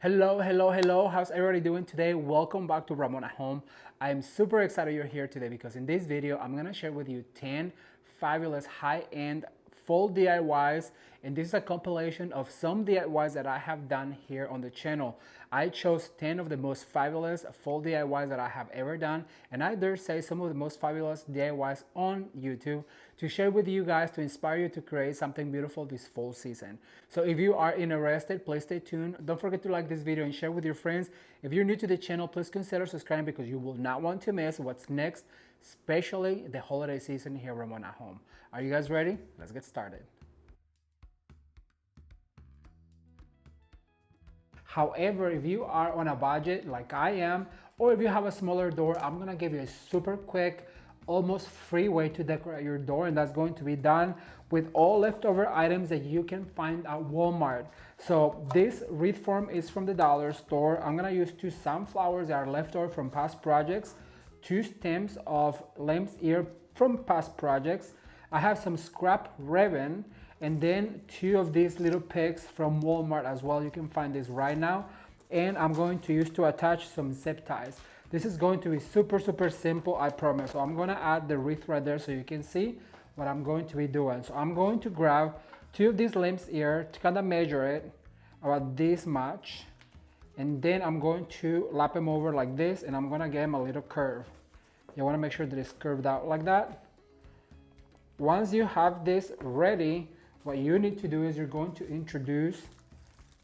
Hello. How's everybody doing today? Welcome back to Ramon at Home. I'm super excited you're here today because in this video, I'm gonna share with you 10 fabulous high-end full DIYs. And this is a compilation of some DIYs that I have done here on the channel. I chose 10 of the most fabulous full DIYs that I have ever done. And I dare say some of the most fabulous DIYs on YouTube to share with you guys to inspire you to create something beautiful this fall season. So if you are interested, please stay tuned. Don't forget to like this video and share with your friends. If you're new to the channel, please consider subscribing because you will not want to miss what's next, especially the holiday season here at Ramon at Home. Are you guys ready? Let's get started. However, if you are on a budget like I am, or if you have a smaller door, I'm gonna give you a super quick, almost free way to decorate your door, and that's going to be done with all leftover items that you can find at Walmart. So this wreath form is from the dollar store. I'm gonna use 2 sunflowers that are leftover from past projects, 2 stems of lamb's ear from past projects. I have some scrap ribbon, and then 2 of these little pegs from Walmart as well. You can find this right now. And I'm going to use to attach some zip ties. This is going to be super simple, I promise. So I'm gonna add the wreath right there so you can see what I'm going to be doing. So I'm going to grab 2 of these lamb's ear to kind of measure it about this much. And then I'm going to lap them over like this, and I'm gonna give them a little curve. You wanna make sure that it's curved out like that. Once you have this ready, what you need to do is you're going to introduce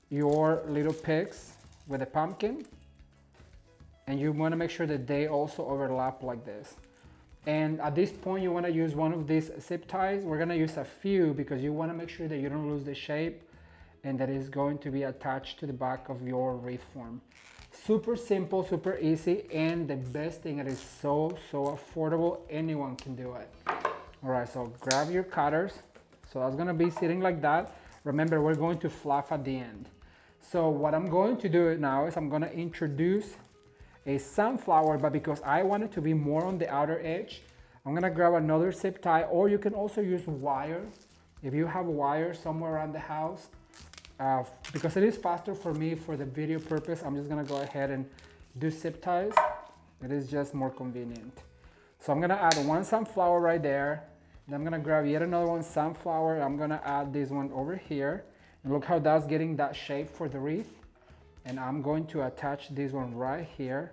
your little pegs with a pumpkin, and you want to make sure that they also overlap like this. And at this point, you want to use one of these zip ties. We're going to use a few because you want to make sure that you don't lose the shape and that is going to be attached to the back of your wreath form. Super simple, super easy, and the best thing, it is so affordable. Anyone can do it. All right, so grab your cutters. So that's gonna be sitting like that. Remember, we're going to fluff at the end. So what I'm going to do now is I'm gonna introduce a sunflower, but because I want it to be more on the outer edge, I'm gonna grab another zip tie, or you can also use wire. If you have wire somewhere around the house, because it is faster for me for the video purpose, I'm just gonna go ahead and do zip ties. It is just more convenient. So I'm gonna add 1 sunflower right there. Then I'm gonna grab yet another 1 sunflower. I'm gonna add this one over here. And look how that's getting that shape for the wreath. And I'm going to attach this one right here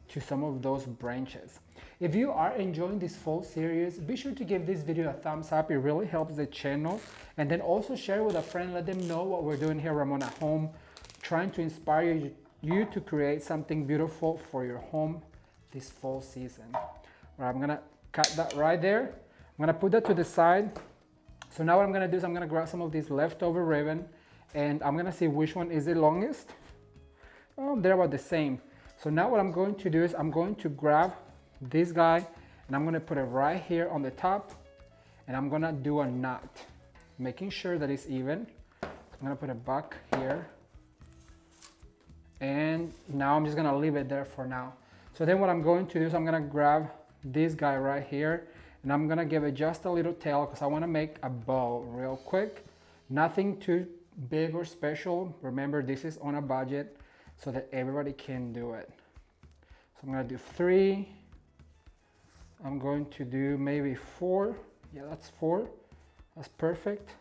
to some of those branches. If you are enjoying this fall series, be sure to give this video a thumbs up. It really helps the channel. And then also share with a friend. Let them know what we're doing here, Ramon at Home, trying to inspire you to create something beautiful for your home this fall season. All right, I'm gonna cut that right there. I'm gonna put that to the side. So now what I'm gonna do is I'm gonna grab some of this leftover ribbon, and I'm gonna see which one is the longest. Oh, they're about the same. So now what I'm going to do is I'm going to grab this guy, and I'm gonna put it right here on the top, and I'm gonna do a knot, making sure that it's even. So I'm gonna put it back here, and now I'm just gonna leave it there for now. So then what I'm going to do is I'm gonna grab this guy right here, and I'm gonna give it just a little tail because I wanna make a bow real quick. Nothing too big or special. Remember, this is on a budget so that everybody can do it. So I'm gonna do 3. I'm going to do maybe 4. Yeah, that's 4. That's perfect.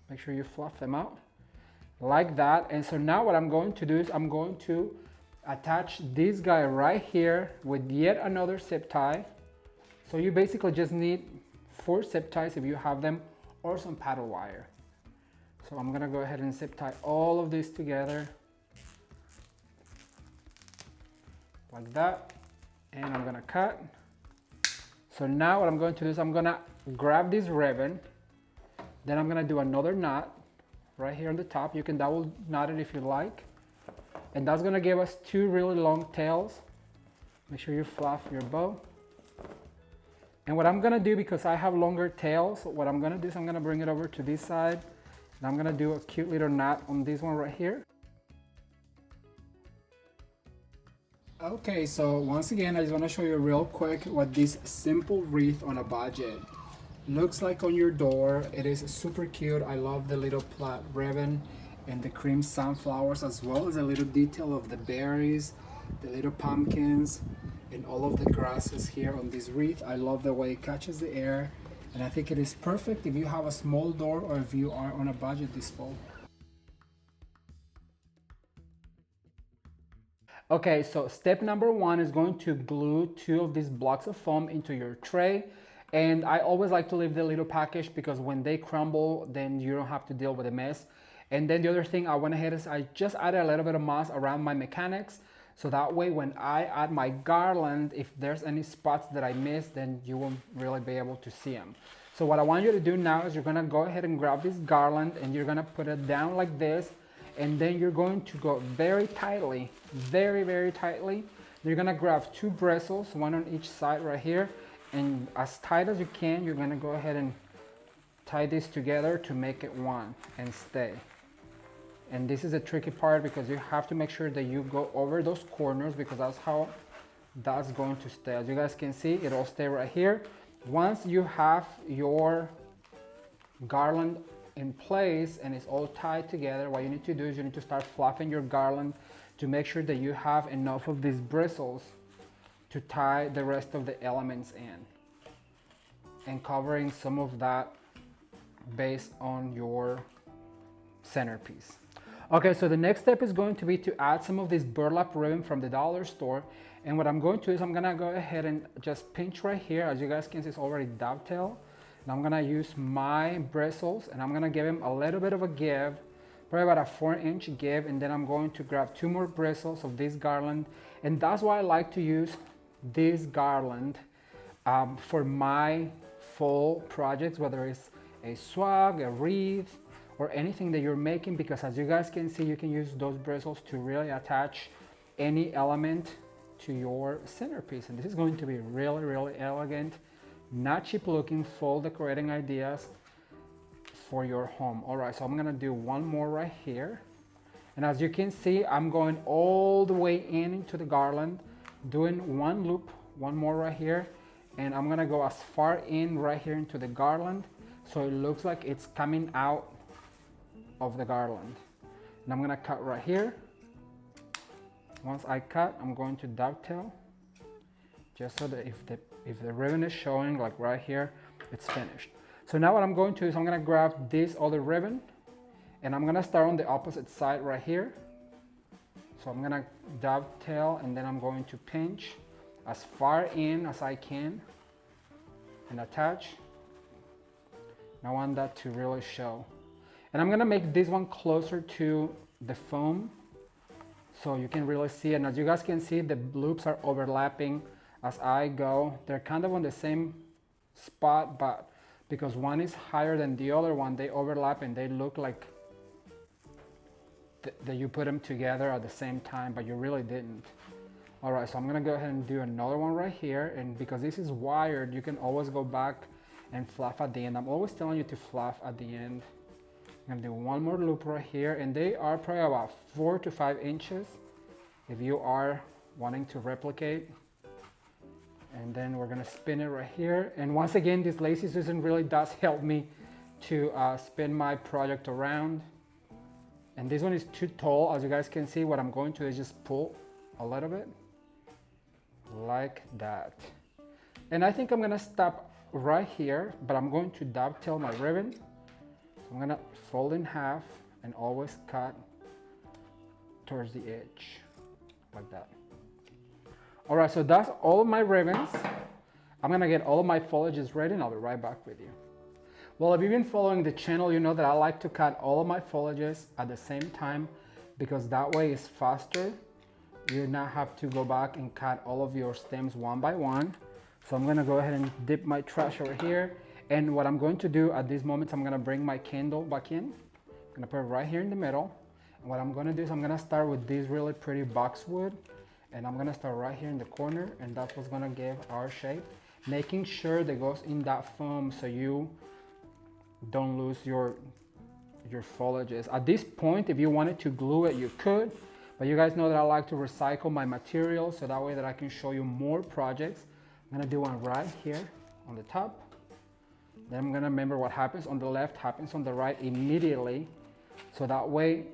Make sure you fluff them out like that. And so now what I'm going to do is I'm going to attach this guy right here with yet another zip tie. So you basically just need 4 zip ties if you have them, or some paddle wire. So I'm gonna go ahead and zip tie all of this together like that, and I'm gonna cut. So now what I'm going to do is I'm gonna grab this ribbon, then I'm gonna do another knot right here on the top. You can double knot it if you like. And that's gonna give us 2 really long tails. Make sure you fluff your bow. And what I'm gonna do, because I have longer tails, what I'm gonna do is I'm gonna bring it over to this side, and I'm gonna do a cute little knot on this one right here. Okay, so once again, I just wanna show you real quick what this simple wreath on a budget looks like on your door. It is super cute. I love the little plaid ribbon. and the cream sunflowers, as well as a little detail of the berries, the little pumpkins, and all of the grasses here on this wreath. I love the way it catches the air, and I think it is perfect if you have a small door or if you are on a budget this fall. Okay, so step number one is going to glue 2 of these blocks of foam into your tray. And I always like to leave the little package because when they crumble, then you don't have to deal with a mess. And then the other thing I went ahead is I just added a little bit of moss around my mechanics. So that way when I add my garland, if there's any spots that I missed, then you won't really be able to see them. So what I want you to do now is you're gonna go ahead and grab this garland and you're gonna put it down like this. And then you're going to go very tightly, very tightly. You're gonna grab 2 bristles, one on each side right here. And as tight as you can, you're gonna go ahead and tie this together to make it one and stay. And this is a tricky part because you have to make sure that you go over those corners because that's how that's going to stay. As you guys can see, it'll stay right here. Once you have your garland in place and it's all tied together, what you need to do is you need to start fluffing your garland to make sure that you have enough of these bristles to tie the rest of the elements in and covering some of that based on your centerpiece. Okay, so the next step is going to be to add some of this burlap ribbon from the dollar store. And what I'm going to do is I'm gonna go ahead and just pinch right here. As you guys can see, it's already dovetailed. And I'm gonna use my bristles and I'm gonna give them a little bit of a give, probably about a 4-inch give, and then I'm going to grab 2 more bristles of this garland. And that's why I like to use this garland for my fall projects, whether it's a swag, a wreath, or anything that you're making, because as you guys can see, you can use those bristles to really attach any element to your centerpiece. And this is going to be really elegant, not cheap looking, fall decorating ideas for your home. All right, so I'm gonna do one more right here. And as you can see, I'm going all the way into the garland, doing 1 loop, 1 more right here. And I'm gonna go as far in right here into the garland so it looks like it's coming out of the garland. And I'm gonna cut right here. Once I cut, I'm going to dovetail just so that if the ribbon is showing like right here, it's finished. So now what I'm going to do is I'm gonna grab this other ribbon and I'm gonna start on the opposite side right here. So I'm gonna dovetail and then I'm going to pinch as far in as I can and attach. I want that to really show. And I'm gonna make this one closer to the foam so you can really see it. And as you guys can see, the loops are overlapping as I go. They're kind of on the same spot, but because one is higher than the other one, they overlap and they look like that you put them together at the same time, but you really didn't. All right, so I'm gonna go ahead and do another one right here. And because this is wired, you can always go back and fluff at the end. I'm always telling you to fluff at the end. I'm gonna do 1 more loop right here, and they are probably about 4 to 5 inches if you are wanting to replicate. And then we're gonna spin it right here. And once again, this lacy Susan really does help me to spin my project around. And this one is too tall. As you guys can see, what I'm going to do is just pull a little bit like that. And I think I'm gonna stop right here, but I'm going to dovetail my ribbon. So I'm gonna fold in half and always cut towards the edge like that. All right, so that's all of my ribbons. I'm gonna get all of my foliages ready and I'll be right back with you. Well, if you've been following the channel, you know that I like to cut all of my foliages at the same time because that way it's faster. You not have to go back and cut all of your stems one by one. So I'm gonna go ahead and dip my trash over here. And what I'm going to do at this moment, I'm gonna bring my candle back in. I'm gonna put it right here in the middle. And what I'm gonna do is I'm gonna start with this really pretty boxwood. And I'm gonna start right here in the corner, and that's what's gonna give our shape. Making sure that goes in that foam so you don't lose your foliages. At this point, if you wanted to glue it, you could, but you guys know that I like to recycle my materials so that way that I can show you more projects. I'm gonna do one right here on the top. Then I'm gonna remember what happens on the left happens on the right immediately. So that way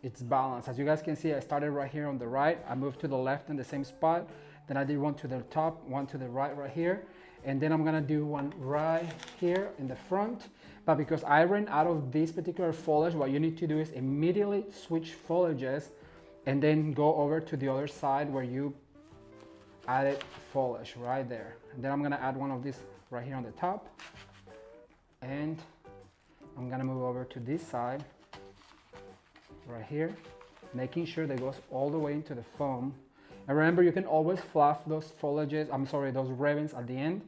it's balanced. As you guys can see, I started right here on the right, I moved to the left in the same spot, then I did one to the top, one to the right here, and then I'm gonna do one right here in the front. But because I ran out of this particular foliage, what you need to do is immediately switch foliages and then go over to the other side where you added foliage right there. And then I'm gonna add one of these right here on the top, and I'm gonna move over to this side right here, making sure that it goes all the way into the foam. And remember, you can always fluff those foliages, those ribbons at the end.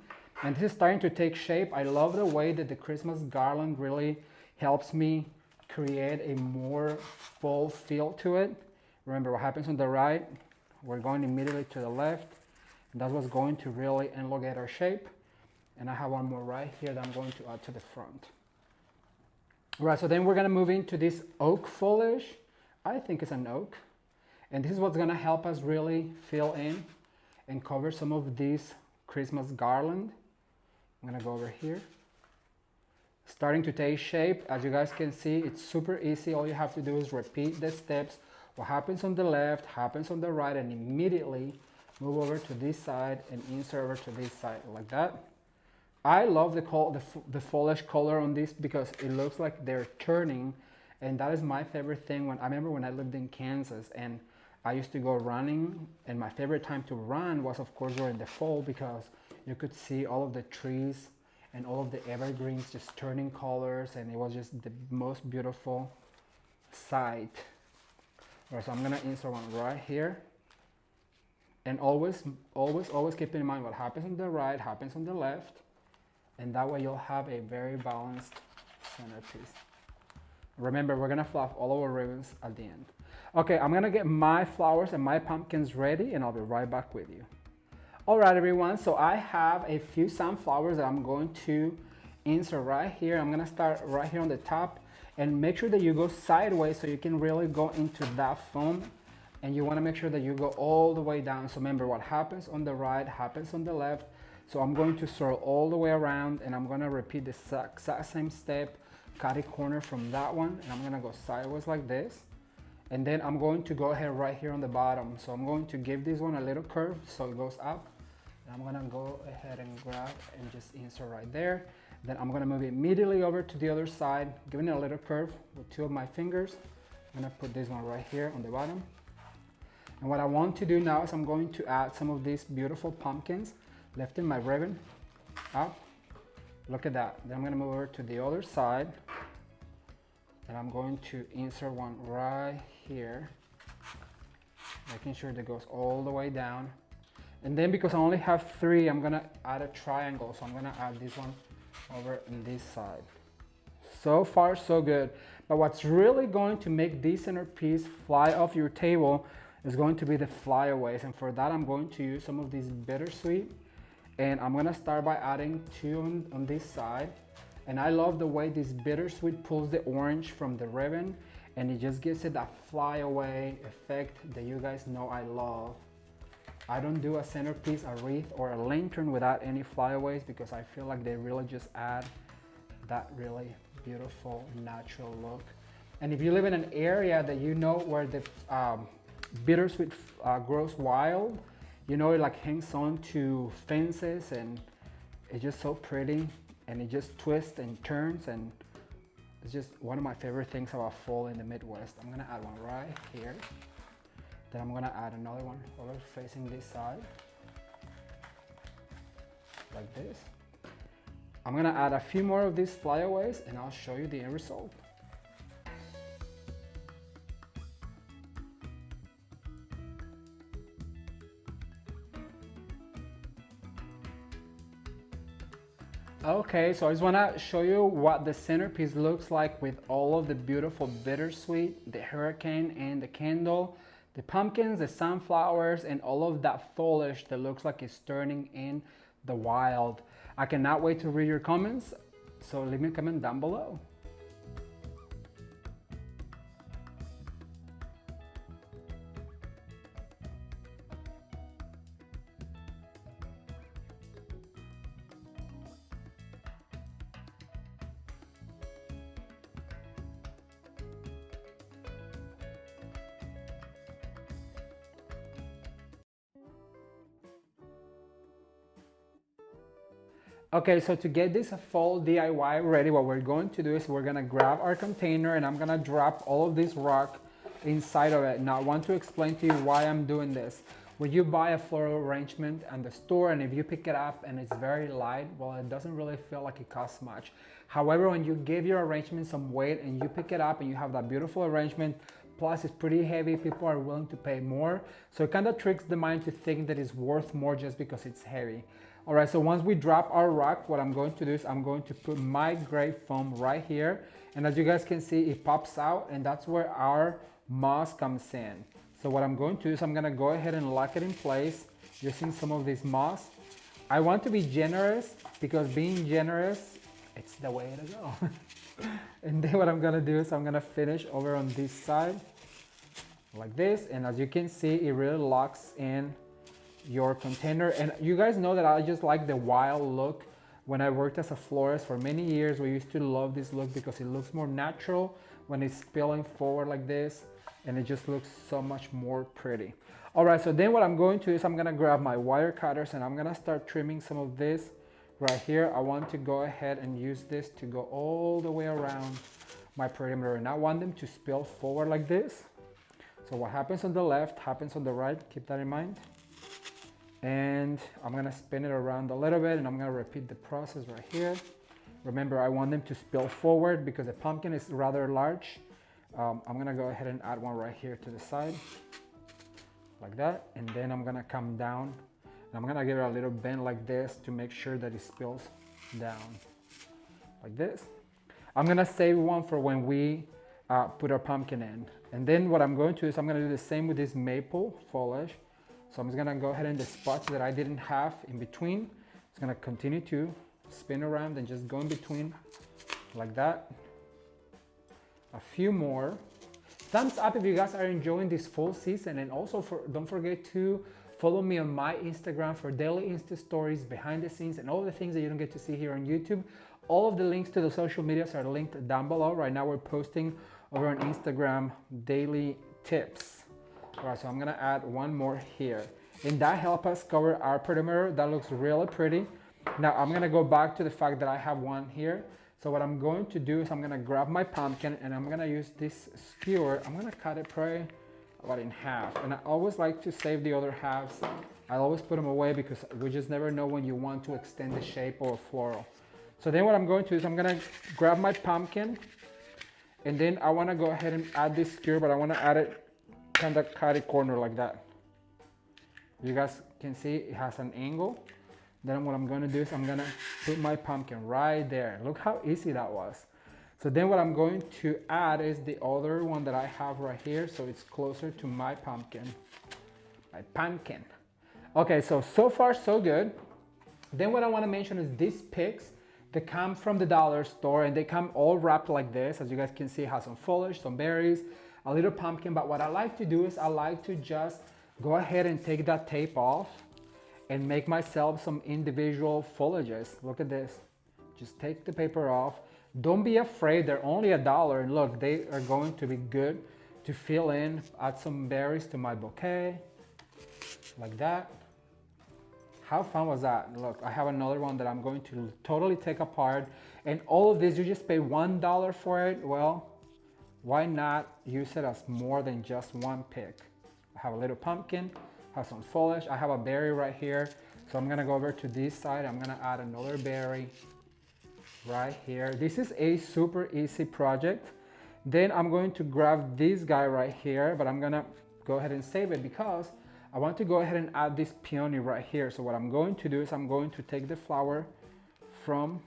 And this is starting to take shape. I love the way that the Christmas garland really helps me create a more fall feel to it. Remember what happens on the right, we're going immediately to the left. And that's what's going to really elongate our shape. And I have one more right here that I'm going to add to the front. All right, so then we're gonna move into this oak foliage. I think it's an oak. And this is what's gonna help us really fill in and cover some of this Christmas garland. I'm gonna go over here. Starting to take shape. As you guys can see, it's super easy. All you have to do is repeat the steps. What happens on the left, happens on the right, and immediately move over to this side and insert over to this side like that. I love the foliage color on this because it looks like they're turning, and that is my favorite thing. I remember when I lived in Kansas and I used to go running, and my favorite time to run was of course during the fall because you could see all of the trees and all of the evergreens just turning colors, and it was just the most beautiful sight. All right, so I'm gonna insert one right here. And always keep in mind what happens on the right, happens on the left. And that way you'll have a very balanced centerpiece. Remember, we're gonna fluff all our ribbons at the end. Okay, I'm gonna get my flowers and my pumpkins ready, and I'll be right back with you. All right, everyone, so I have a few sunflowers that I'm going to insert right here. I'm gonna start right here on the top, and make sure that you go sideways so you can really go into that foam, and you wanna make sure that you go all the way down. So remember, what happens on the right happens on the left. So I'm going to swirl all the way around, and I'm gonna repeat the exact same step, cut a corner from that one, and I'm gonna go sideways like this. And then I'm going to go ahead right here on the bottom. So I'm going to give this one a little curve so it goes up. And I'm gonna go ahead and grab and just insert right there. Then I'm gonna move immediately over to the other side, giving it a little curve with two of my fingers. I'm gonna put this one right here on the bottom. And what I want to do now is I'm going to add some of these beautiful pumpkins, lifting my ribbon up. Look at that. Then I'm gonna move over to the other side, and I'm going to insert one right here, making sure that goes all the way down. And then because I only have three, I'm gonna add a triangle. So I'm gonna add this one over on this side. So far, so good. But what's really going to make this centerpiece fly off your table is going to be the flyaways. And for that, I'm going to use some of these bittersweet. And I'm gonna start by adding two on this side. And I love the way this bittersweet pulls the orange from the ribbon, and it just gives it that flyaway effect that you guys know I love. I don't do a centerpiece, a wreath, or a lantern without any flyaways because I feel like they really just add that really beautiful natural look. And if you live in an area that you know where the bittersweet grows wild, you know, it like hangs on to fences, and it's just so pretty, and it just twists and turns, and it's just one of my favorite things about fall in the Midwest. I'm gonna add one right here. Then I'm gonna add another one over facing this side, like this. I'm gonna add a few more of these flyaways, and I'll show you the end result. Okay, so I just want to show you what the centerpiece looks like with all of the beautiful bittersweet, the hurricane and the candle, the pumpkins, the sunflowers, and all of that foliage that looks like it's turning in the wild. I cannot wait to read your comments, so leave me a comment down below. Okay, so to get this fall DIY ready, what we're going to do is we're gonna grab our container and I'm gonna drop all of this rock inside of it. Now I want to explain to you why I'm doing this. When you buy a floral arrangement at the store and if you pick it up and it's very light, well, it doesn't really feel like it costs much. However, when you give your arrangement some weight and you pick it up and you have that beautiful arrangement, plus it's pretty heavy, people are willing to pay more. So it kind of tricks the mind to think that it's worth more just because it's heavy. All right, so once we drop our rock, what I'm going to do is I'm going to put my gray foam right here. And as you guys can see, it pops out and that's where our moss comes in. So what I'm going to do is I'm gonna go ahead and lock it in place using some of this moss. I want to be generous because being generous, it's the way to go. And then what I'm gonna do is I'm gonna finish over on this side like this. And as you can see, it really locks in your container. And you guys know that I just like the wild look. When I worked as a florist for many years, we used to love this look because it looks more natural when it's spilling forward like this, and it just looks so much more pretty. All right, so then what I'm going to do is I'm gonna grab my wire cutters and I'm gonna start trimming some of this right here. I want to go ahead and use this to go all the way around my perimeter, and I want them to spill forward like this. So what happens on the left happens on the right, keep that in mind. And I'm gonna spin it around a little bit and I'm gonna repeat the process right here. Remember, I want them to spill forward because the pumpkin is rather large. I'm gonna go ahead and add one right here to the side, like that. And then I'm gonna come down and I'm gonna give it a little bend like this to make sure that it spills down, like this. I'm gonna save one for when we put our pumpkin in. And then what I'm going to do is I'm gonna do the same with this maple foliage. So I'm just gonna go ahead in the spots that I didn't have in between. It's gonna continue to spin around and just go in between like that. A few more. Thumbs up if you guys are enjoying this fall season, and also don't forget to follow me on my Instagram for daily Insta stories, behind the scenes, and all the things that you don't get to see here on YouTube. All of the links to the social medias are linked down below. Right now we're posting over on Instagram daily tips. All right, so I'm gonna add one more here. And that helps us cover our perimeter. That looks really pretty. Now I'm gonna go back to the fact that I have one here. So what I'm going to do is I'm gonna grab my pumpkin and I'm gonna use this skewer. I'm gonna cut it probably about in half. And I always like to save the other halves. I always put them away because we just never know when you want to extend the shape of a floral. So then what I'm going to do is I'm gonna grab my pumpkin and then I wanna go ahead and add this skewer, but I wanna add it kind of cut it corner like that. You guys can see it has an angle. Then what I'm gonna do is I'm gonna put my pumpkin right there. Look how easy that was. So then what I'm going to add is the other one that I have right here, so it's closer to my pumpkin. My pumpkin. Okay, so far so good. Then what I wanna mention is these picks. They come from the dollar store and they come all wrapped like this. As you guys can see, it has some foliage, some berries, a little pumpkin. But what I like to do is I like to just go ahead and take that tape off and make myself some individual foliages. Look at this. Just take the paper off. Don't be afraid, they're only $1. And look, they are going to be good to fill in, add some berries to my bouquet, like that. How fun was that? Look, I have another one that I'm going to totally take apart. And all of this, you just pay $1 for it. Well, why not use it as more than just one pick? I have a little pumpkin, have some foliage. I have a berry right here. So I'm gonna go over to this side. I'm gonna add another berry right here. This is a super easy project. Then I'm going to grab this guy right here, but I'm gonna go ahead and save it because I want to go ahead and add this peony right here. So what I'm going to do is I'm going to take the flower from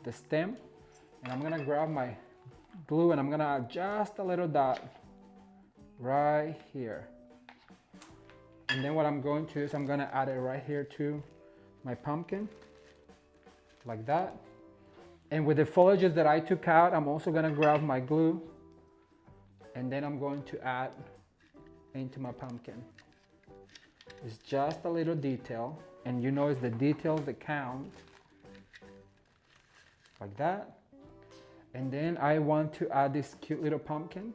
the stem and I'm gonna grab my glue and I'm gonna add just a little dot right here. And then what I'm going to do is I'm gonna add it right here to my pumpkin, like that. And with the foliages that I took out, I'm also gonna grab my glue and then I'm going to add into my pumpkin. It's just a little detail, and you know it's the details that count, like that. And then I want to add this cute little pumpkin.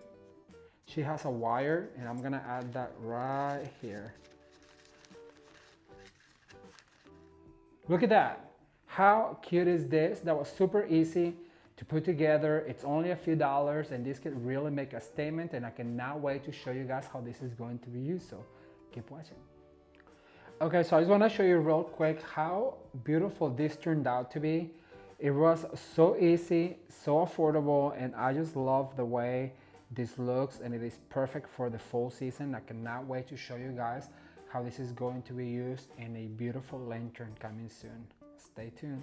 She has a wire and I'm gonna add that right here. Look at that. how cute is this? That was super easy to put together. It's only a few dollars, and this could really make a statement, and I cannot wait to show you guys how this is going to be used, so keep watching. Okay, so I just want to show you real quick how beautiful this turned out to be. It was so easy, so affordable, and I just love the way this looks, and it is perfect for the fall season. I cannot wait to show you guys how this is going to be used in a beautiful lantern coming soon. Stay tuned.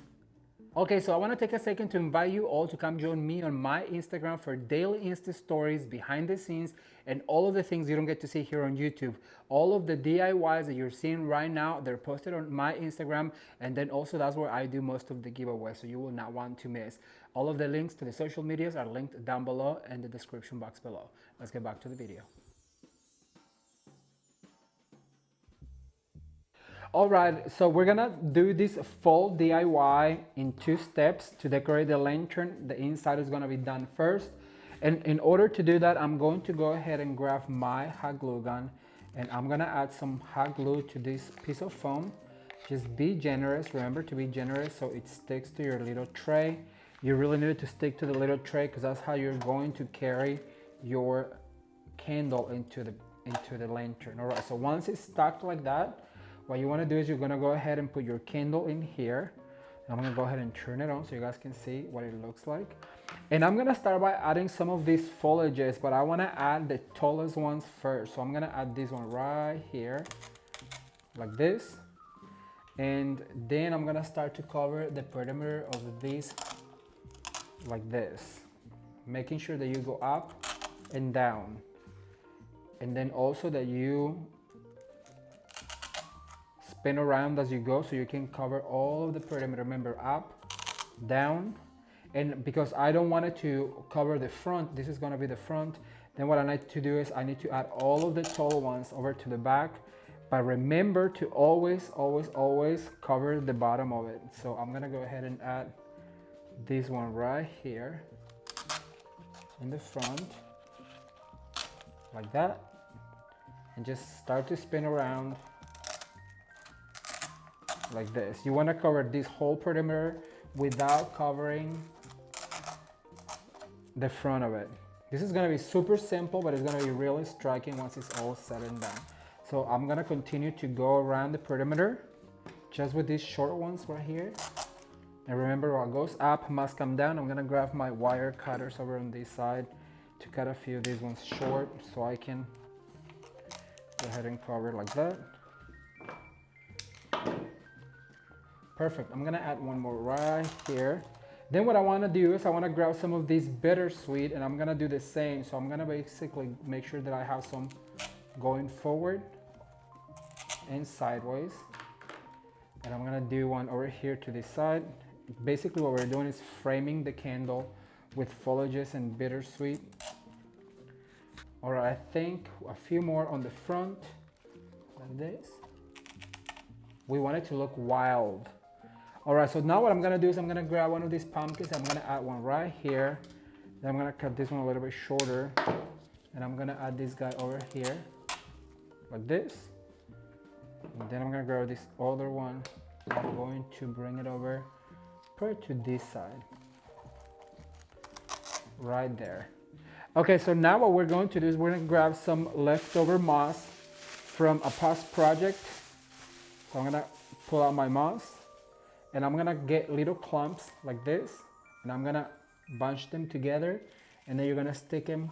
Okay, so I want to take a second to invite you all to come join me on my Instagram for daily Insta stories, behind the scenes, and all of the things you don't get to see here on YouTube. All of the DIYs that you're seeing right now, they're posted on my Instagram, and then also that's where I do most of the giveaways, so you will not want to miss. All of the links to the social medias are linked down below in the description box below. Let's get back to the video. All right, so we're gonna do this fall DIY in 2 steps to decorate the lantern. The inside is gonna be done first. And in order to do that, I'm going to go ahead and grab my hot glue gun, and I'm gonna add some hot glue to this piece of foam. Just be generous, remember to be generous so it sticks to your little tray. You really need it to stick to the little tray because that's how you're going to carry your candle into the lantern. All right, so once it's stuck like that, what you want to do is you're going to go ahead and put your candle in here. I'm going to go ahead and turn it on so you guys can see what it looks like. And I'm going to start by adding some of these foliages, but I want to add the tallest ones first. So I'm going to add this one right here, like this. And then I'm going to start to cover the perimeter of this like this, making sure that you go up and down. And then also that you spin around as you go so you can cover all of the perimeter. Remember, up, down, and because I don't want it to cover the front, this is going to be the front, then what I need to do is I need to add all of the tall ones over to the back, but remember to always cover the bottom of it. So I'm going to go ahead and add this one right here in the front like that, and just start to spin around like this. You want to cover this whole perimeter without covering the front of it. This is going to be super simple, but it's going to be really striking once it's all said and done. So I'm going to continue to go around the perimeter just with these short ones right here. And remember, what goes up must come down. I'm going to grab my wire cutters over on this side to cut a few of these ones short so I can go ahead and cover like that. Perfect. I'm gonna add one more right here. Then what I want to do is I want to grab some of these bittersweet, and I'm gonna do the same. So I'm gonna basically make sure that I have some going forward and sideways, and I'm gonna do one over here to this side. Basically what we're doing is framing the candle with foliages and bittersweet. All right, I think a few more on the front like this. We want it to look wild. All right, so now what I'm gonna do is I'm gonna grab one of these pumpkins. I'm gonna add one right here. Then I'm gonna cut this one a little bit shorter, and I'm gonna add this guy over here like this. And then I'm gonna grab this other one. I'm going to bring it over, put it to this side, right there. Okay, so now what we're going to do is we're gonna grab some leftover moss from a past project. So I'm gonna pull out my moss, and I'm gonna get little clumps like this, and I'm gonna bunch them together, and then you're gonna stick them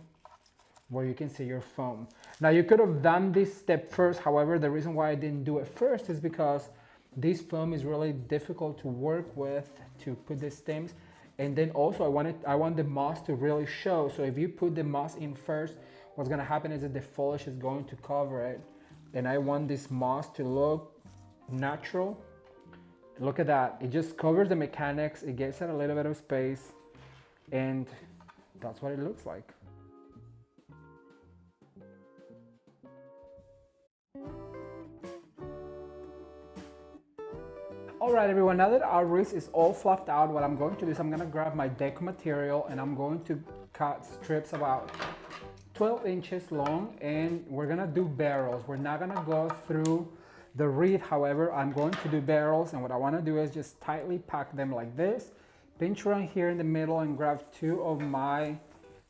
where you can see your foam. Now you could have done this step first. However, the reason why I didn't do it first is because this foam is really difficult to work with to put the stems. And then also I want the moss to really show. So if you put the moss in first, what's gonna happen is that the foliage is going to cover it. And I want this moss to look natural. Look at that, it just covers the mechanics, it gives it a little bit of space, and that's what it looks like. All right, everyone, now that our wreath is all fluffed out, what I'm going to do is I'm gonna grab my deco material, and I'm going to cut strips about 12 inches long, and we're gonna do barrels. We're not gonna go through The wreath, however, I'm going to do barrels, and what I want to do is just tightly pack them like this. Pinch around here in the middle and grab 2 of my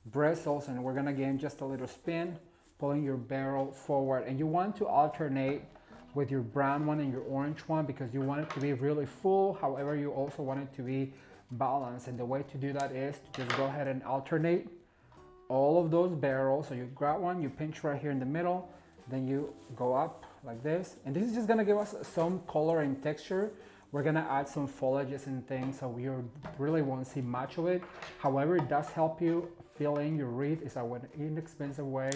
bristles, and we're gonna gain just a little spin, pulling your barrel forward. And you want to alternate with your brown one and your orange one because you want it to be really full. However, you also want it to be balanced, and the way to do that is to just go ahead and alternate all of those barrels. So you grab one, you pinch right here in the middle, then you go up like this, and this is just gonna give us some color and texture. We're gonna add some foliages and things, so we really won't see much of it. However, it does help you fill in your wreath. It's an inexpensive way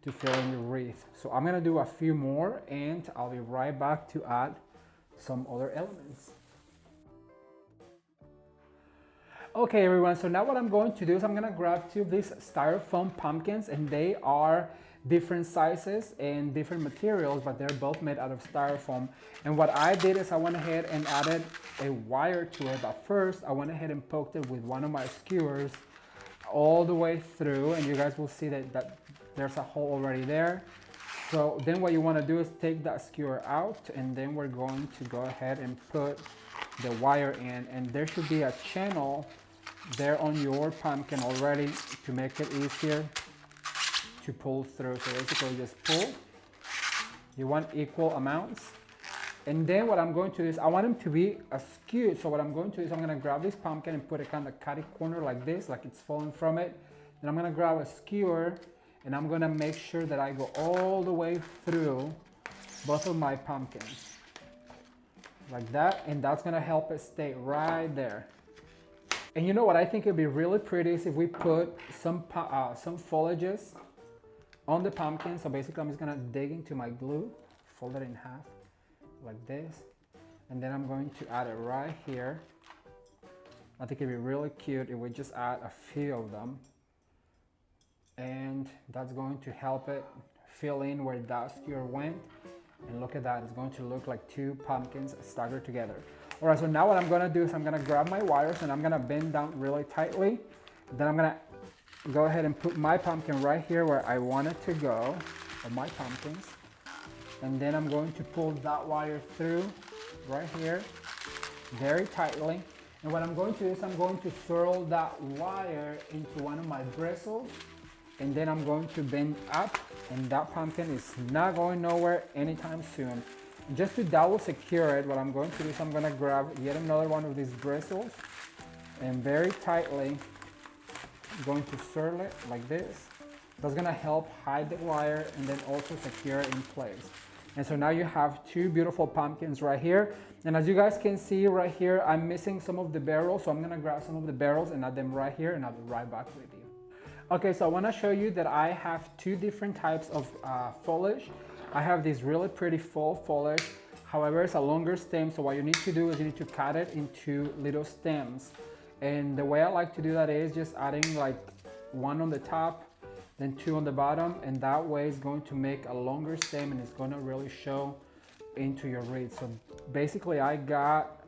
to fill in your wreath. So I'm gonna do a few more, and I'll be right back to add some other elements. Okay everyone, so now what I'm going to do is I'm gonna grab 2 of these styrofoam pumpkins, and they are different sizes and different materials, but they're both made out of styrofoam. And what I did is I went ahead and added a wire to it, but first I went ahead and poked it with one of my skewers all the way through, and you guys will see that there's a hole already there. So then what you want to do is take that skewer out, and then we're going to go ahead and put the wire in, and there should be a channel there on your pumpkin already to make it easier to pull through. So basically just pull. You want equal amounts. And then what I'm going to do is I want them to be askew. So what I'm going to do is I'm going to grab this pumpkin and put it kind of catty corner like this, like it's falling from it. Then I'm going to grab a skewer, and I'm going to make sure that I go all the way through both of my pumpkins like that, and that's going to help it stay right there. And you know what I think would be really pretty is if we put some foliages on the pumpkin. So basically I'm just gonna dig into my glue, fold it in half like this, and then I'm going to add it right here. I think it'd be really cute if we just add a few of them, and that's going to help it fill in where that skewer went. And look at that, it's going to look like 2 pumpkins staggered together. All right, so now what I'm gonna do is I'm gonna grab my wires, and I'm gonna bend down really tightly. Then I'm gonna go ahead and put my pumpkin right here where I want it to go, or my pumpkins. And then I'm going to pull that wire through right here, very tightly. And what I'm going to do is I'm going to swirl that wire into one of my bristles, and then I'm going to bend up, and that pumpkin is not going nowhere anytime soon. Just to double secure it, what I'm going to do is I'm going to grab yet another one of these bristles, and very tightly I'm going to swirl it like this. That's going to help hide the wire and then also secure it in place. And so now you have 2 beautiful pumpkins right here. And as you guys can see right here, I'm missing some of the barrels, so I'm going to grab some of the barrels and add them right here, and I'll be right back with you. Okay, so I want to show you that I have 2 different types of foliage. I have this really pretty fall foliage. However, it's a longer stem, so what you need to do is you need to cut it into little stems. And the way I like to do that is just adding like 1 on the top, then 2 on the bottom, and that way it's going to make a longer stem, and it's going to really show into your wreath. So basically I got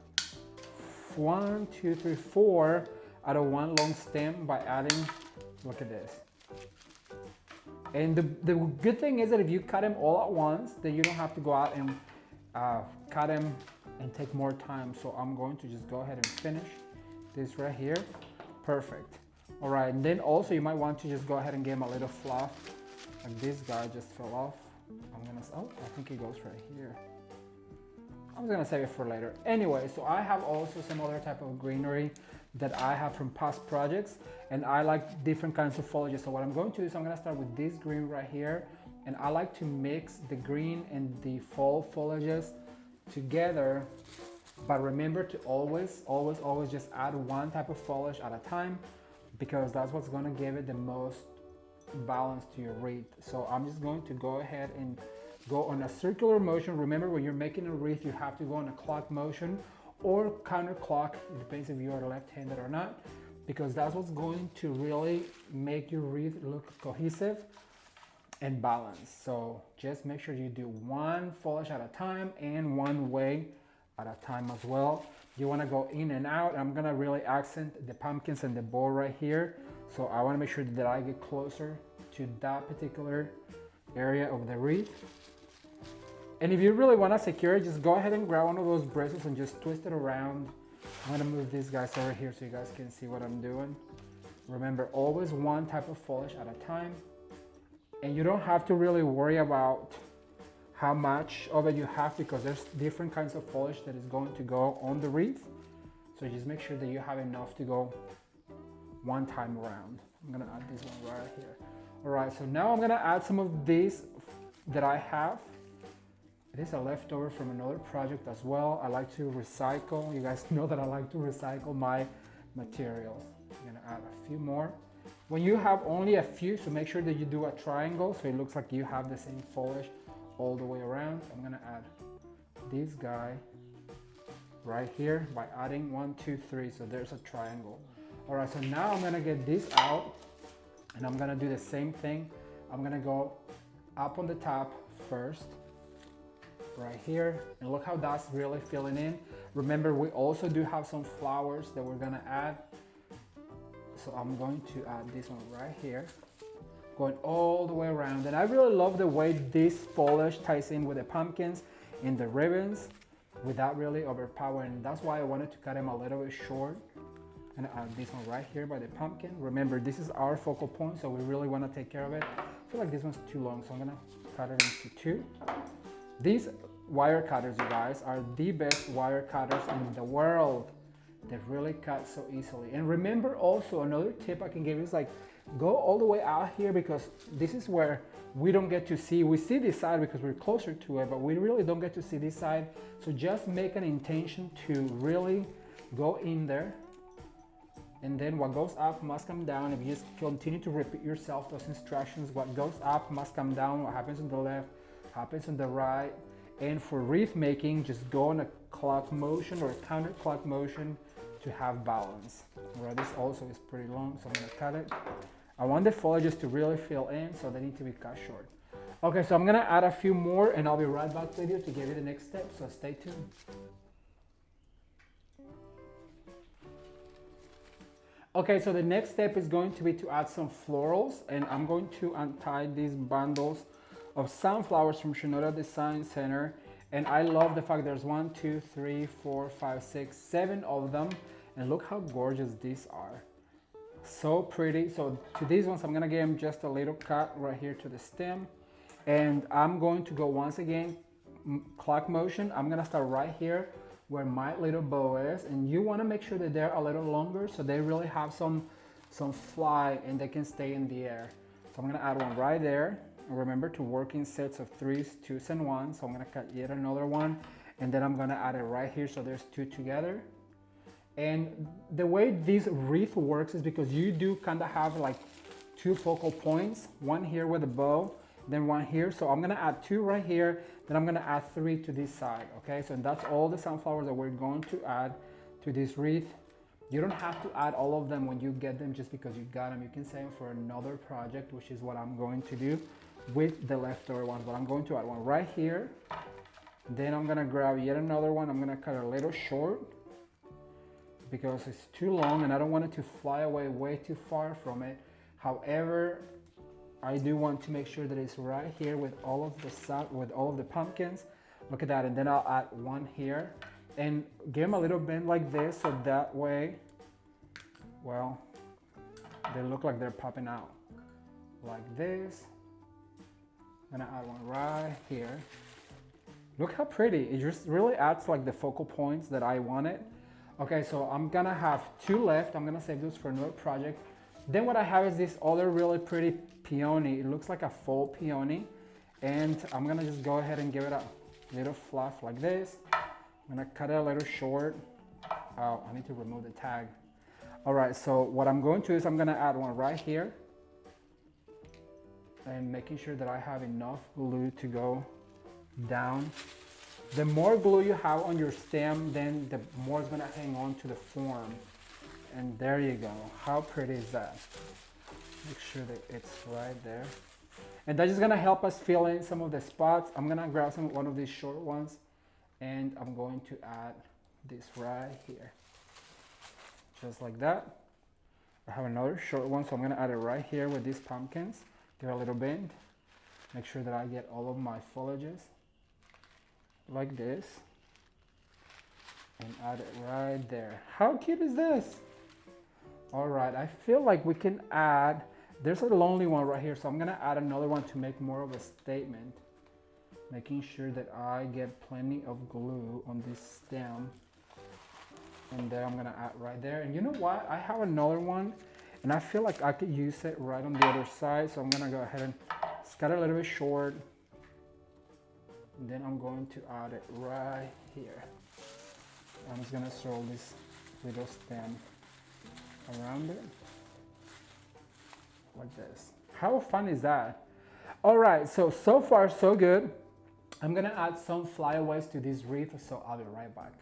1, 2, 3, 4 out of 1 long stem by adding, look at this. And the good thing is that if you cut them all at once, then you don't have to go out and cut them and take more time. So I'm going to just go ahead and finish this right here. Perfect. All right, and then also you might want to just go ahead and give them a little fluff. Like this guy just fell off. Oh, I think it goes right here. I was gonna save it for later. Anyway, so I have also some other type of greenery that I have from past projects, and I like different kinds of foliage. So what I'm going to do is I'm going to start with this green right here, and I like to mix the green and the fall foliages together. But remember to always just add 1 type of foliage at a time, because that's what's going to give it the most balance to your wreath. So I'm just going to go ahead and go on a circular motion. Remember, when you're making a wreath, you have to go on a clock motion or counterclock. It depends if you are left-handed or not, because that's what's going to really make your wreath look cohesive and balanced. So just make sure you do 1 foliage at a time and 1 way at a time as well. You want to go in and out. I'm gonna really accent the pumpkins and the bowl right here, so I want to make sure that I get closer to that particular area of the wreath. And if you really want to secure it, just go ahead and grab one of those bristles and just twist it around. I'm gonna move these guys over here so you guys can see what I'm doing. Remember, always one type of foliage at a time. And you don't have to really worry about how much of it you have, because there's different kinds of foliage that is going to go on the wreath. So just make sure that you have enough to go one time around. I'm gonna add this one right here. All right, so now I'm gonna add some of these that I have. It is a leftover from another project as well. I like to recycle. You guys know that I like to recycle my materials. I'm gonna add a few more. When you have only a few, so make sure that you do a triangle so it looks like you have the same foliage all the way around. I'm gonna add this guy right here by adding 1, 2, 3. So there's a triangle. All right, so now I'm gonna get this out and I'm gonna do the same thing. I'm gonna go up on the top first, right here, and look how that's really filling in. Remember, we also do have some flowers that we're gonna add. So I'm going to add this one right here, going all the way around. And I really love the way this foliage ties in with the pumpkins and the ribbons without really overpowering. That's why I wanted to cut them a little bit short. And add this one right here by the pumpkin. Remember, this is our focal point, so we really want to take care of it. I feel like this one's too long, so I'm gonna cut it into 2. These wire cutters, you guys, are the best wire cutters in the world. They really cut so easily. And remember also, another tip I can give is like, go all the way out here, because this is where we don't get to see. We see this side because we're closer to it, but we really don't get to see this side. So just make an intention to really go in there. And then what goes up must come down. If you just continue to repeat yourself those instructions, what goes up must come down. What happens on the left happens on the right. And for wreath making, just go in a clock motion or a counterclock motion to have balance. Right, this also is pretty long, so I'm gonna cut it. I want the foliages to really fill in, so they need to be cut short. Okay, so I'm gonna add a few more and I'll be right back with you to give you the next step, so stay tuned. Okay, so the next step is going to be to add some florals, and I'm going to untie these bundles of sunflowers from Shinoda Design Center. And I love the fact there's 1, 2, 3, 4, 5, 6, 7 of them. And look how gorgeous these are. So pretty. So to these ones, I'm gonna give them just a little cut right here to the stem. And I'm going to go once again, clock motion. I'm gonna start right here where my little bow is, and you want to make sure that they're a little longer so they really have some fly and they can stay in the air. So I'm going to add one right there. And remember to work in sets of 3s, 2s, and 1s. So I'm going to cut yet another one, and then I'm going to add it right here so there's 2 together. And the way this wreath works is because you do kind of have like 2 focal points, one here with a bow, then one here. So I'm gonna add 2 right here, then I'm gonna add 3 to this side, okay? So that's all the sunflowers that we're going to add to this wreath. You don't have to add all of them when you get them just because you got them. You can save them for another project, which is what I'm going to do with the leftover ones. But I'm going to add one right here. Then I'm gonna grab yet another one. I'm gonna cut it a little short because it's too long and I don't want it to fly away way too far from it. However, I do want to make sure that it's right here with all of the pumpkins. Look at that, and then I'll add one here and give them a little bend like this, so that way, well, they look like they're popping out like this. I'm gonna add one right here. Look how pretty. It just really adds like the focal points that I wanted. Okay, so I'm gonna have 2 left. I'm gonna save those for another project. Then what I have is this other really pretty peony. It looks like a fall peony. And I'm gonna just go ahead and give it a little fluff like this. I'm gonna cut it a little short. Oh, I need to remove the tag. All right, so what I'm going to is I'm gonna add one right here. And making sure that I have enough glue to go down. The more glue you have on your stem, then the more it's gonna hang on to the form. And there you go. How pretty is that? Make sure that it's right there. And that's just gonna help us fill in some of the spots. I'm gonna grab one of these short ones and I'm going to add this right here. Just like that. I have another short one, so I'm gonna add it right here with these pumpkins. Give it a little bend. Make sure that I get all of my foliages. like this and add it right there. How cute is this? All right, I feel like we can add, there's a lonely one right here, so I'm gonna add another one to make more of a statement, making sure that I get plenty of glue on this stem. And then I'm gonna add right there. And you know what? I have another one and I feel like I could use it right on the other side. So I'm gonna go ahead and cut it a little bit short. And then I'm going to add it right here. I'm just gonna throw this little stem around it like this. How fun is that? All right, so far so good. I'm gonna add some flyaways to this wreath, so I'll be right back.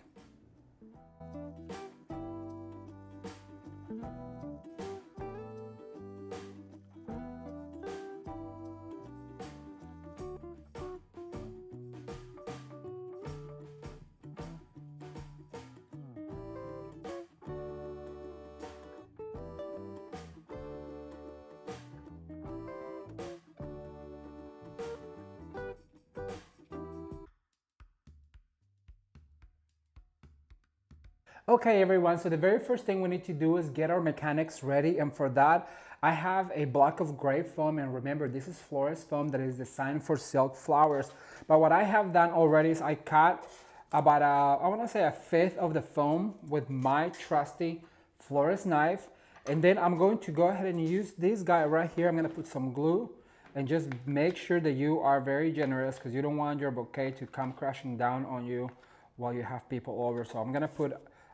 Okay everyone, so the very first thing we need to do is get our mechanics ready, and for that I have a block of gray foam, and remember this is florist foam that is designed for silk flowers. But what I have done already is I cut about I want to say a fifth of the foam with my trusty florist knife, and then I'm going to go ahead and use this guy right here. I'm going to put some glue and just make sure that you are very generous because you don't want your bouquet to come crashing down on you while you have people over. So I'm going to put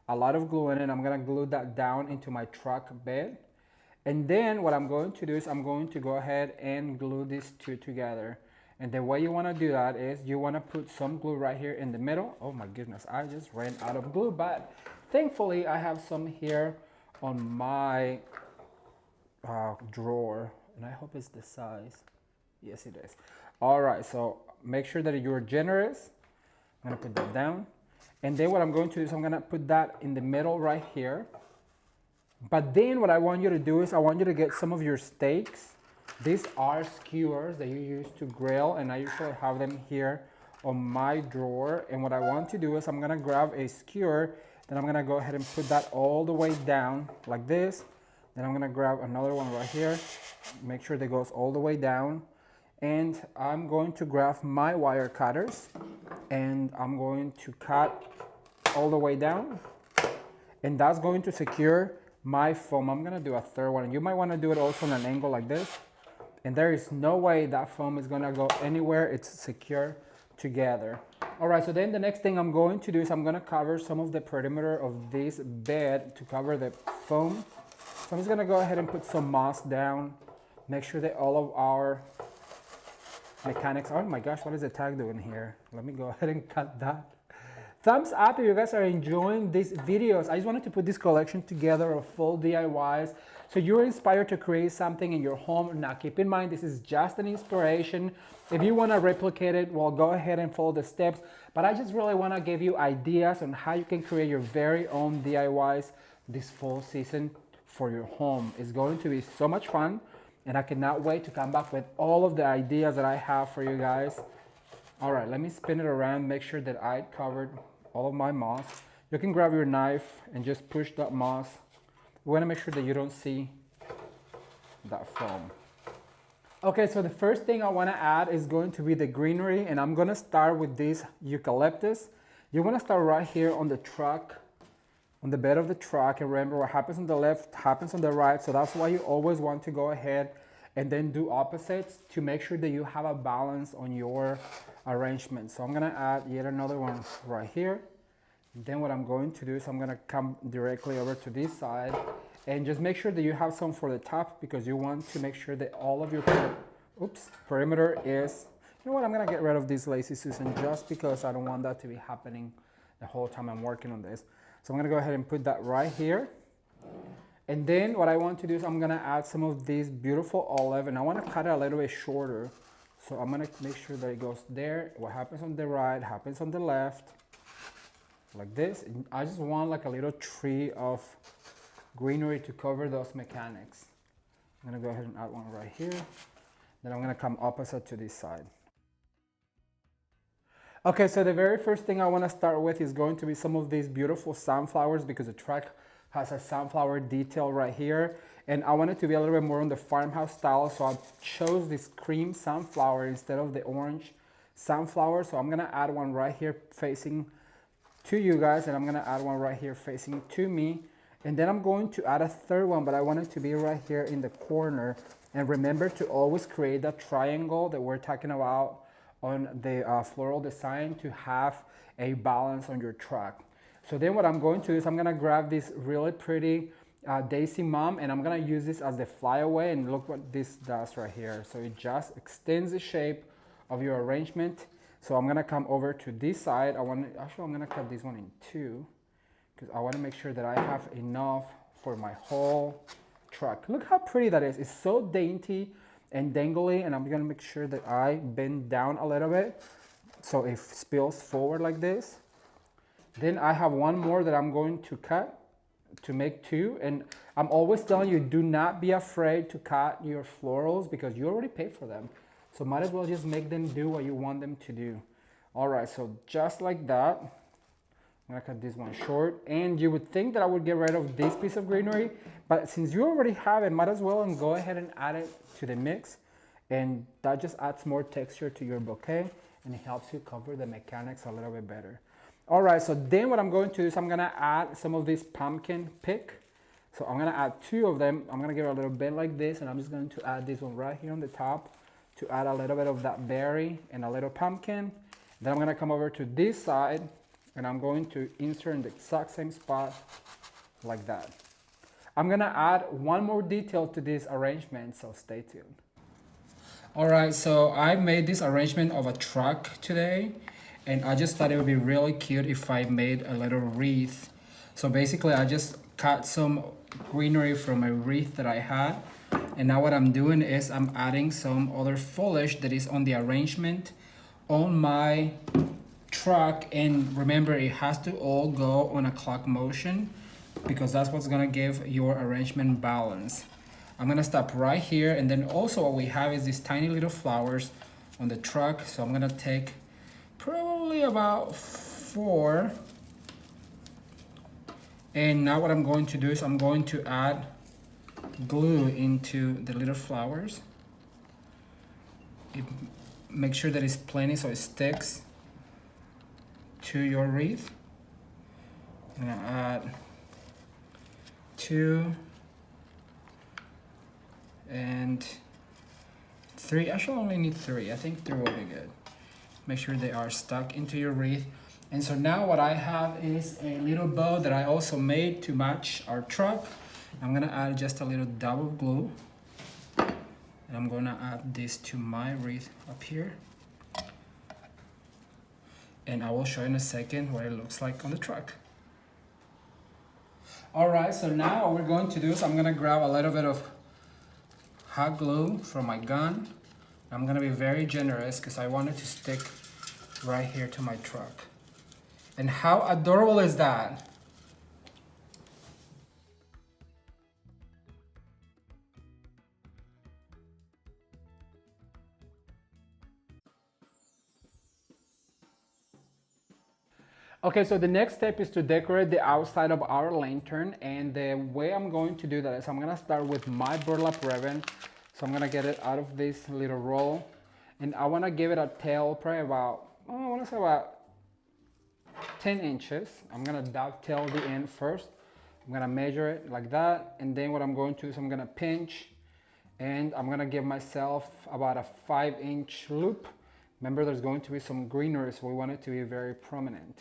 a lot of glue in it. I'm gonna glue that down into my truck bed. And then what I'm going to do is I'm going to go ahead and glue these two together. And the way you wanna do that is you wanna put some glue right here in the middle. Oh my goodness, I just ran out of glue, but thankfully I have some here on my drawer, and I hope it's the size. Yes, it is. All right, so make sure that you're generous. I'm gonna put that down. And then what I'm going to do is I'm going to put that in the middle right here. But then what I want you to do is I want you to get some of your steaks. These are skewers that you use to grill, and I usually have them here on my drawer. And what I want to do is I'm going to grab a skewer, then I'm going to go ahead and put that all the way down like this. Then I'm going to grab another one right here. Make sure that goes all the way down. And I'm going to grab my wire cutters and I'm going to cut all the way down, and that's going to secure my foam. I'm gonna do a third one, and you might want to do it also on an angle like this, and there is no way that foam is gonna go anywhere. It's secure together. All right, so then the next thing I'm going to do is I'm gonna cover some of the perimeter of this bed to cover the foam. So I'm just gonna go ahead and put some moss down, make sure that all of our mechanics, oh my gosh, what is the tag doing here? Let me go ahead and cut that. Thumbs up if you guys are enjoying these videos. I just wanted to put this collection together of full DIYs so you're inspired to create something in your home. Now keep in mind, this is just an inspiration. If you want to replicate it, well, go ahead and follow the steps. But I just really want to give you ideas on how you can create your very own DIYs this fall season for your home. It's going to be so much fun, and I cannot wait to come back with all of the ideas that I have for you guys. All right, let me spin it around, make sure that I covered all of my moss. You can grab your knife and just push that moss. We want to make sure that you don't see that foam. Okay, so the first thing I want to add is going to be the greenery, and I'm going to start with this eucalyptus. You want to start right here on the truck, on the bed of the truck, and remember what happens on the left happens on the right, so that's why you always want to go ahead and then do opposites to make sure that you have a balance on your arrangement. So I'm gonna add yet another one right here. Then what I'm going to do is I'm gonna come directly over to this side and just make sure that you have some for the top, because you want to make sure that all of your perimeter is, you know what, I'm gonna get rid of this Lazy Susan just because I don't want that to be happening the whole time I'm working on this. So I'm gonna go ahead and put that right here. And then what I want to do is I'm gonna add some of this beautiful olive, and I wanna cut it a little bit shorter. So I'm gonna make sure that it goes there. What happens on the right happens on the left, like this. And I just want like a little tree of greenery to cover those mechanics. I'm gonna go ahead and add one right here. Then I'm gonna come opposite to this side. Okay, so the very first thing I want to start with is going to be some of these beautiful sunflowers because the truck has a sunflower detail right here. And I want it to be a little bit more on the farmhouse style, so I chose this cream sunflower instead of the orange sunflower. So I'm gonna add one right here facing to you guys, and I'm gonna add one right here facing to me. And then I'm going to add a third one, but I want it to be right here in the corner. And remember to always create that triangle that we're talking about on the floral design to have a balance on your truck. So then what I'm going to do is I'm gonna grab this really pretty Daisy Mom, and I'm gonna use this as the flyaway, and look what this does right here. So it just extends the shape of your arrangement. So I'm gonna come over to this side. I'm gonna cut this one in two because I wanna make sure that I have enough for my whole truck. Look how pretty that is. It's so dainty and dangly, and I'm gonna make sure that I bend down a little bit so it spills forward like this. Then I have one more that I'm going to cut to make two, and I'm always telling you, do not be afraid to cut your florals because you already paid for them. So might as well just make them do what you want them to do. All right, so just like that, I'm gonna cut this one short. And you would think that I would get rid of this piece of greenery, but since you already have it, might as well and go ahead and add it to the mix. And that just adds more texture to your bouquet, and it helps you cover the mechanics a little bit better. All right, so then what I'm going to do is I'm gonna add some of this pumpkin pick. So I'm gonna add two of them. I'm gonna give it a little bit like this, and I'm just going to add this one right here on the top to add a little bit of that berry and a little pumpkin. Then I'm gonna come over to this side, and I'm going to insert in the exact same spot like that. I'm gonna add one more detail to this arrangement, so stay tuned. All right, so I made this arrangement of a truck today, and I just thought it would be really cute if I made a little wreath. So basically I just cut some greenery from a wreath that I had, and now what I'm doing is I'm adding some other foliage that is on the arrangement on my truck. And remember, it has to all go on a clock motion because that's what's gonna give your arrangement balance. I'm gonna stop right here, and then also what we have is these tiny little flowers on the truck. So I'm gonna take probably about 4. And now what I'm going to do is I'm going to add glue into the little flowers. Make sure that it's plenty so it sticks to your wreath. I'm gonna add 2 and 3. I should only need 3. I think 3 will be good. Make sure they are stuck into your wreath. And so now what I have is a little bow that I also made to match our truck. I'm gonna add just a little dab of glue, and I'm gonna add this to my wreath up here. And I will show you in a second what it looks like on the truck. All right, so now what we're going to do is I'm gonna grab a little bit of hot glue from my gun. I'm gonna be very generous because I want it to stick right here to my truck. And how adorable is that? Okay, so the next step is to decorate the outside of our lantern, and the way I'm going to do that is I'm gonna start with my burlap ribbon. So I'm gonna get it out of this little roll, and I wanna give it a tail probably about, I wanna say about 10 inches. I'm gonna dovetail the end first. I'm gonna measure it like that, and then what I'm going to do is I'm gonna pinch, and I'm gonna give myself about a 5-inch loop. Remember, there's going to be some greenery, so we want it to be very prominent.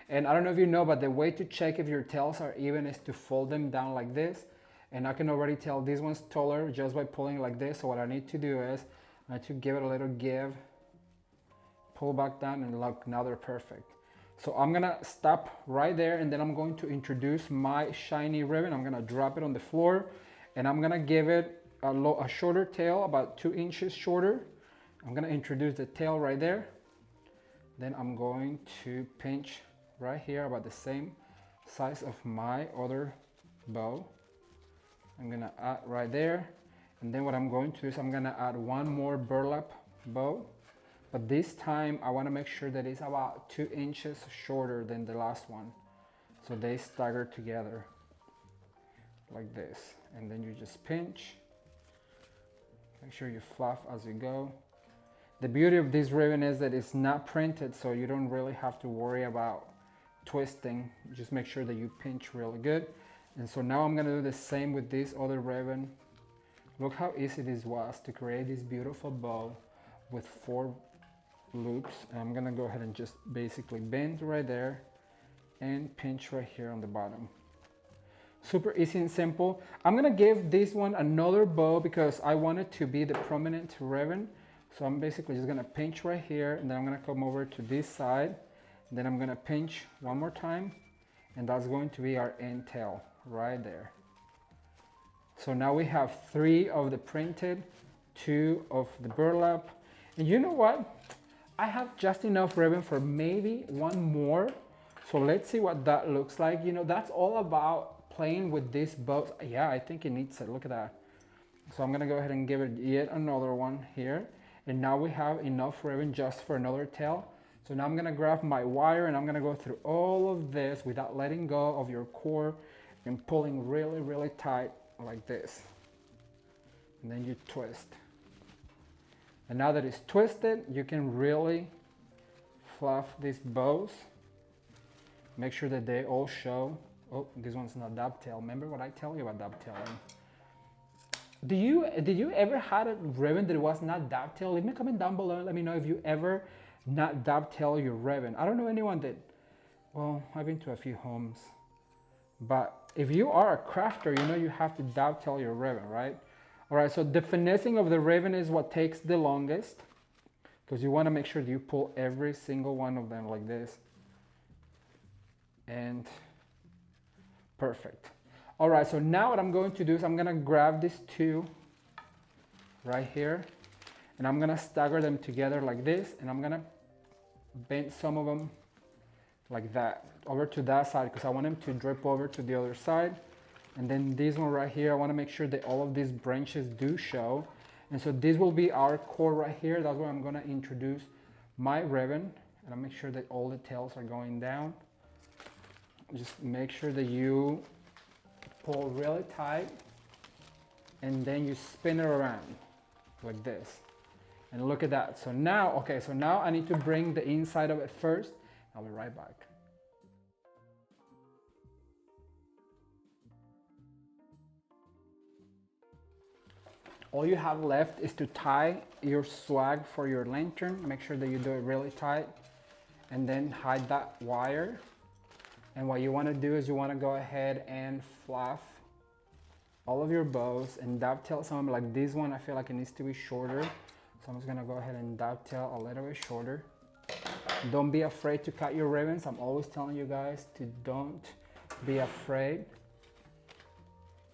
And I don't know if you know, but the way to check if your tails are even is to fold them down like this. And I can already tell this one's taller just by pulling like this. So what I need to do is I need to give it a little give, pull back down, and look, now they're perfect. So I'm gonna stop right there, and then I'm going to introduce my shiny ribbon. I'm gonna drop it on the floor, and I'm gonna give it a shorter tail, about 2 inches shorter. I'm gonna introduce the tail right there. Then I'm going to pinch right here about the same size of my other bow. I'm gonna add right there, and then what I'm going to do is I'm gonna add one more burlap bow But this time I want to make sure that it's about 2 inches shorter than the last one. So they stagger together like this. And then you just pinch. Make sure you fluff as you go. The beauty of this ribbon is that it's not printed, so you don't really have to worry about twisting. Just make sure that you pinch really good. And so now I'm gonna do the same with this other ribbon. Look how easy this was to create this beautiful bow with 4 loops. And I'm gonna go ahead and just basically bend right there and pinch right here on the bottom. Super easy and simple. I'm gonna give this one another bow because I want it to be the prominent ribbon. So I'm basically just gonna pinch right here, and then I'm gonna come over to this side. And then I'm gonna pinch one more time, and that's going to be our end tail right there. So now we have 3 of the printed, 2 of the burlap. And you know what? I have just enough ribbon for maybe 1 more. So let's see what that looks like. You know, that's all about playing with these bows. Yeah, I think it needs it. Look at that. So I'm gonna go ahead and give it yet another one here. And now we have enough ribbon just for another tail. So now I'm gonna grab my wire and I'm gonna go through all of this without letting go of your core and pulling really, really tight like this. And then you twist. And now that it's twisted, you can really fluff these bows. Make sure that they all show. Oh, this one's not dovetail. Remember what I tell you about dovetailing? Did you ever had a ribbon that was not dovetail? Leave me a comment down below and let me know if you ever not dovetail your ribbon. I don't know anyone that, well, I've been to a few homes. But if you are a crafter, you know you have to dovetail your ribbon, right? All right, so the finessing of the ribbon is what takes the longest because you want to make sure that you pull every single one of them like this. And perfect. All right, so now what I'm going to do is I'm gonna grab these 2 right here and I'm gonna stagger them together like this, and I'm gonna bend some of them like that over to that side because I want them to drip over to the other side. And then this one right here, I want to make sure that all of these branches do show. And so this will be our core right here. That's where I'm going to introduce my ribbon, and I'll make sure that all the tails are going down. Just make sure that you pull really tight and then you spin it around like this. And look at that. So now, okay, so now I need to bring the inside of it first. I'll be right back. All you have left is to tie your swag for your lantern. Make sure that you do it really tight and then hide that wire. And what you want to do is you want to go ahead and fluff all of your bows and dovetail some of them. Like this one, I feel like it needs to be shorter. So I'm just going to go ahead and dovetail a little bit shorter. Don't be afraid to cut your ribbons. I'm always telling you guys to don't be afraid.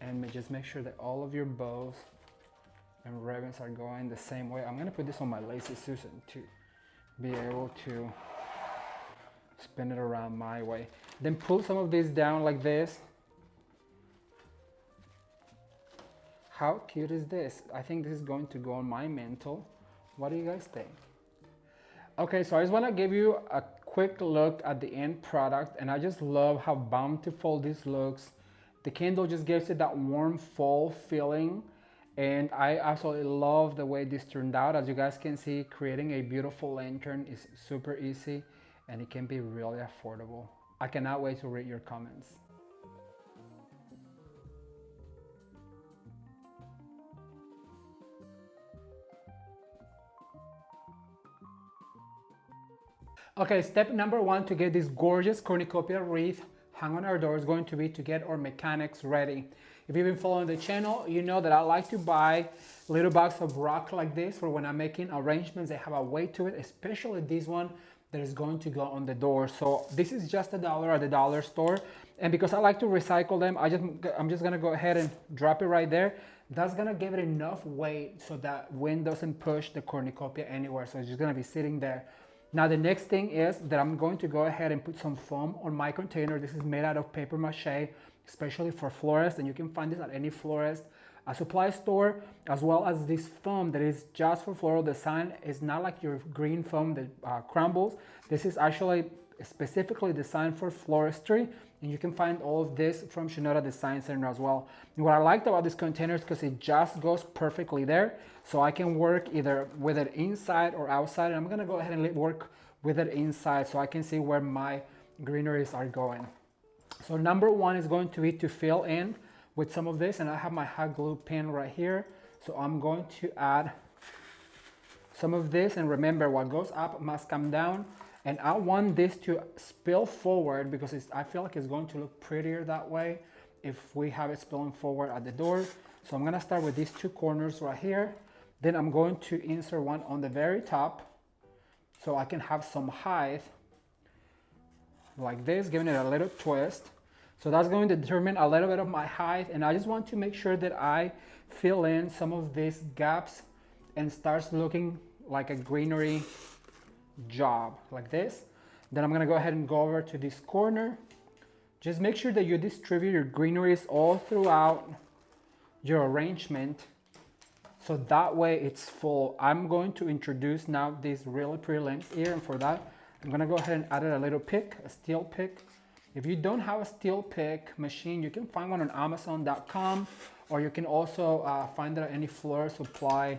And just make sure that all of your bows and ribbons are going the same way. I'm going to put this on my lacy Susan to be able to spin it around my way. Then pull some of these down like this. How cute is this? I think this is going to go on my mantle. What do you guys think? Okay, so I just want to give you a quick look at the end product, and I just love how bountiful this looks. The candle just gives it that warm fall feeling, and I absolutely love the way this turned out. As you guys can see, creating a beautiful lantern is super easy, and it can be really affordable. I cannot wait to read your comments. Okay, step number 1 to get this gorgeous cornucopia wreath hung on our door is going to be to get our mechanics ready. If you've been following the channel, you know that I like to buy little bags of rock like this for when I'm making arrangements. They have a weight to it, especially this one that is going to go on the door. So this is just $1 at the dollar store. And because I like to recycle them, I'm just gonna go ahead and drop it right there. That's gonna give it enough weight so that wind doesn't push the cornucopia anywhere. So it's just gonna be sitting there. Now the next thing is that I'm going to go ahead and put some foam on my container. This is made out of paper mache, especially for florists, and you can find this at any florist. a supply store, as well as this foam that is just for floral design. It's not like your green foam that crumbles. This is actually specifically designed for floristry, and you can find all of this from Shinoda Design Center as well. And what I liked about this container is because it just goes perfectly there, so I can work either with it inside or outside. And I'm gonna go ahead and work with it inside so I can see where my greeneries are going. So number one is going to be to fill in with some of this, and I have my hot glue pen right here. So I'm going to add some of this, and remember, what goes up must come down. And I want this to spill forward because I feel like it's going to look prettier that way if we have it spilling forward at the door. So I'm gonna start with these two corners right here. Then I'm going to insert one on the very top so I can have some height like this, giving it a little twist. So that's going to determine a little bit of my height, and I just want to make sure that I fill in some of these gaps and starts looking like a greenery job like this. Then I'm gonna go ahead and go over to this corner. Just make sure that you distribute your greeneries all throughout your arrangement so that way it's full. I'm going to introduce now these really pretty lamps here, and for that I'm gonna go ahead and add a little pick, a steel pick. If you don't have a steel pick machine, you can find one on Amazon.com, or you can also find it at any floor supply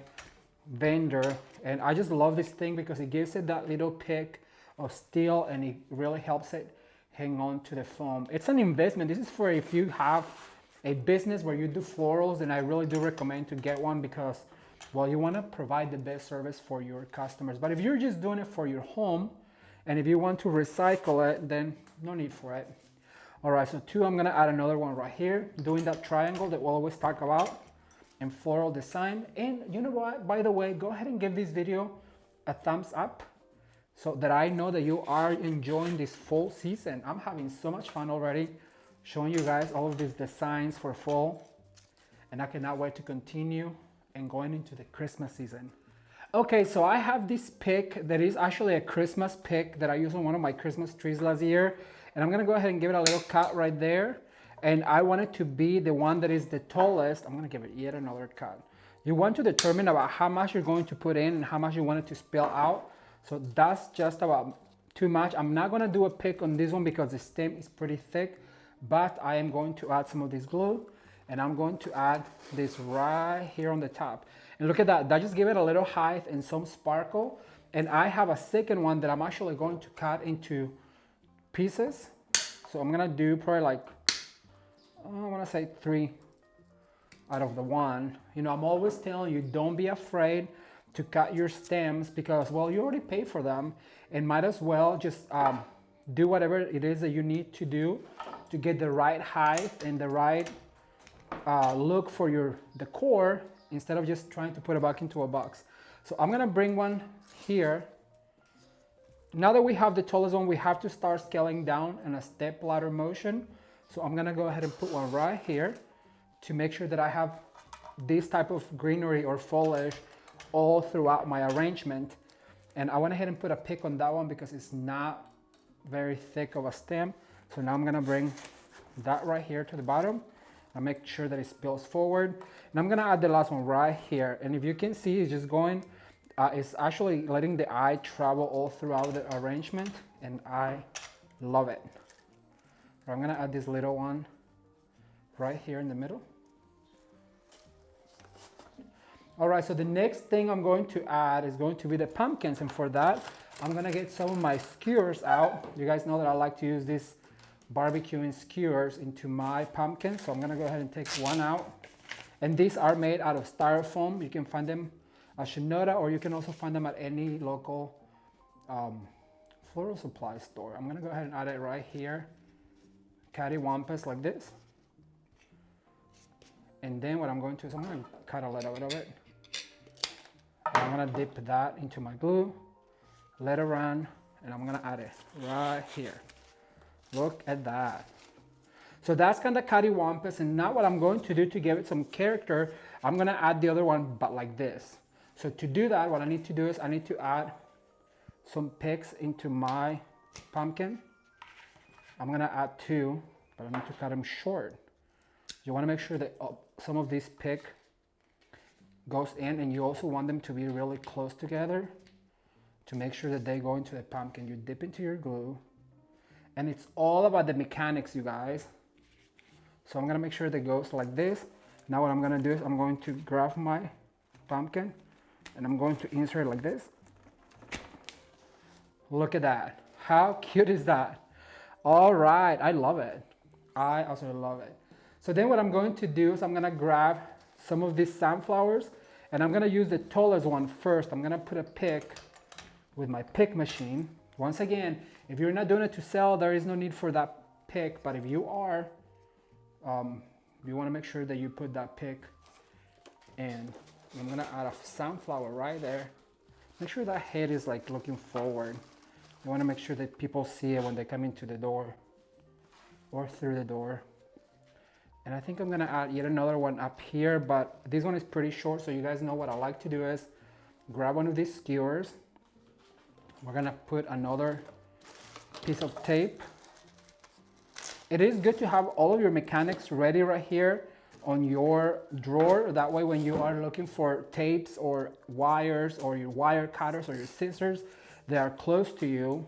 vendor. And I just love this thing because it gives it that little pick of steel, and it really helps it hang on to the foam. It's an investment. This is for if you have a business where you do florals, and I really do recommend to get one because, well, you want to provide the best service for your customers. But if you're just doing it for your home, and if you want to recycle it, then no need for it. All right, so two, I'm gonna add another one right here, doing that triangle that we'll always talk about in floral design. And you know what, by the way, go ahead and give this video a thumbs up so that I know that you are enjoying this fall season. I'm having so much fun already showing you guys all of these designs for fall, and I cannot wait to continue and going into the Christmas season. Okay, so I have this pick that is actually a Christmas pick that I used on one of my Christmas trees last year, and I'm gonna go ahead and give it a little cut right there. And I want it to be the one that is the tallest. I'm gonna give it yet another cut. You want to determine about how much you're going to put in and how much you want it to spill out. So that's just about too much. I'm not gonna do a pick on this one because the stem is pretty thick, but I am going to add some of this glue, and I'm going to add this right here on the top. And look at that, that just gave it a little height and some sparkle. And I have a second one that I'm actually going to cut into pieces. So I'm gonna do probably like, I wanna say 3 out of the 1. You know, I'm always telling you, don't be afraid to cut your stems because, well, you already paid for them, and might as well just do whatever it is that you need to do to get the right height and the right look for your decor, instead of just trying to put it back into a box. So I'm gonna bring one here. Now that we have the tallest one, we have to start scaling down in a step ladder motion. So I'm gonna go ahead and put one right here to make sure that I have this type of greenery or foliage all throughout my arrangement. And I went ahead and put a pick on that one because it's not very thick of a stem. So now I'm gonna bring that right here to the bottom. I make sure that it spills forward. And I'm gonna add the last one right here. And if you can see, it's just going, it's actually letting the eye travel all throughout the arrangement, and I love it. I'm gonna add this little one right here in the middle. All right, so the next thing I'm going to add is going to be the pumpkins. And for that, I'm gonna get some of my skewers out. You guys know that I like to use these barbecuing skewers into my pumpkins. So I'm gonna go ahead and take one out. And these are made out of styrofoam. You can find them at Shinoda, or you can also find them at any local floral supply store. I'm gonna go ahead and add it right here. Cattywampus like this. And then what I'm going to is I'm gonna cut a little bit of it. I'm gonna dip that into my glue, let it run, and I'm gonna add it right here. Look at that. So that's kind of cattywampus, and now what I'm going to do to give it some character, I'm gonna add the other one, but like this. So to do that, what I need to do is I need to add some picks into my pumpkin. I'm gonna add 2, but I need to cut them short. You wanna make sure that some of this pick goes in, and you also want them to be really close together to make sure that they go into the pumpkin. You dip into your glue, and it's all about the mechanics, you guys. So I'm gonna make sure that it goes like this. Now what I'm gonna do is I'm going to grab my pumpkin and I'm going to insert it like this. Look at that. How cute is that? All right, I love it. I also love it. So then what I'm going to do is I'm gonna grab some of these sunflowers and I'm gonna use the tallest one first. I'm gonna put a pick with my pick machine. Once again, if you're not doing it to sell, there is no need for that pick, but if you are, you wanna make sure that you put that pick in. I'm gonna add a sunflower right there. Make sure that head is like looking forward. You wanna make sure that people see it when they come into the door or through the door. And I think I'm gonna add yet another one up here, but this one is pretty short, so you guys know what I like to do is grab one of these skewers. We're gonna put another piece of tape. It is good to have all of your mechanics ready right here on your drawer. That way when you are looking for tapes or wires or your wire cutters or your scissors, they are close to you.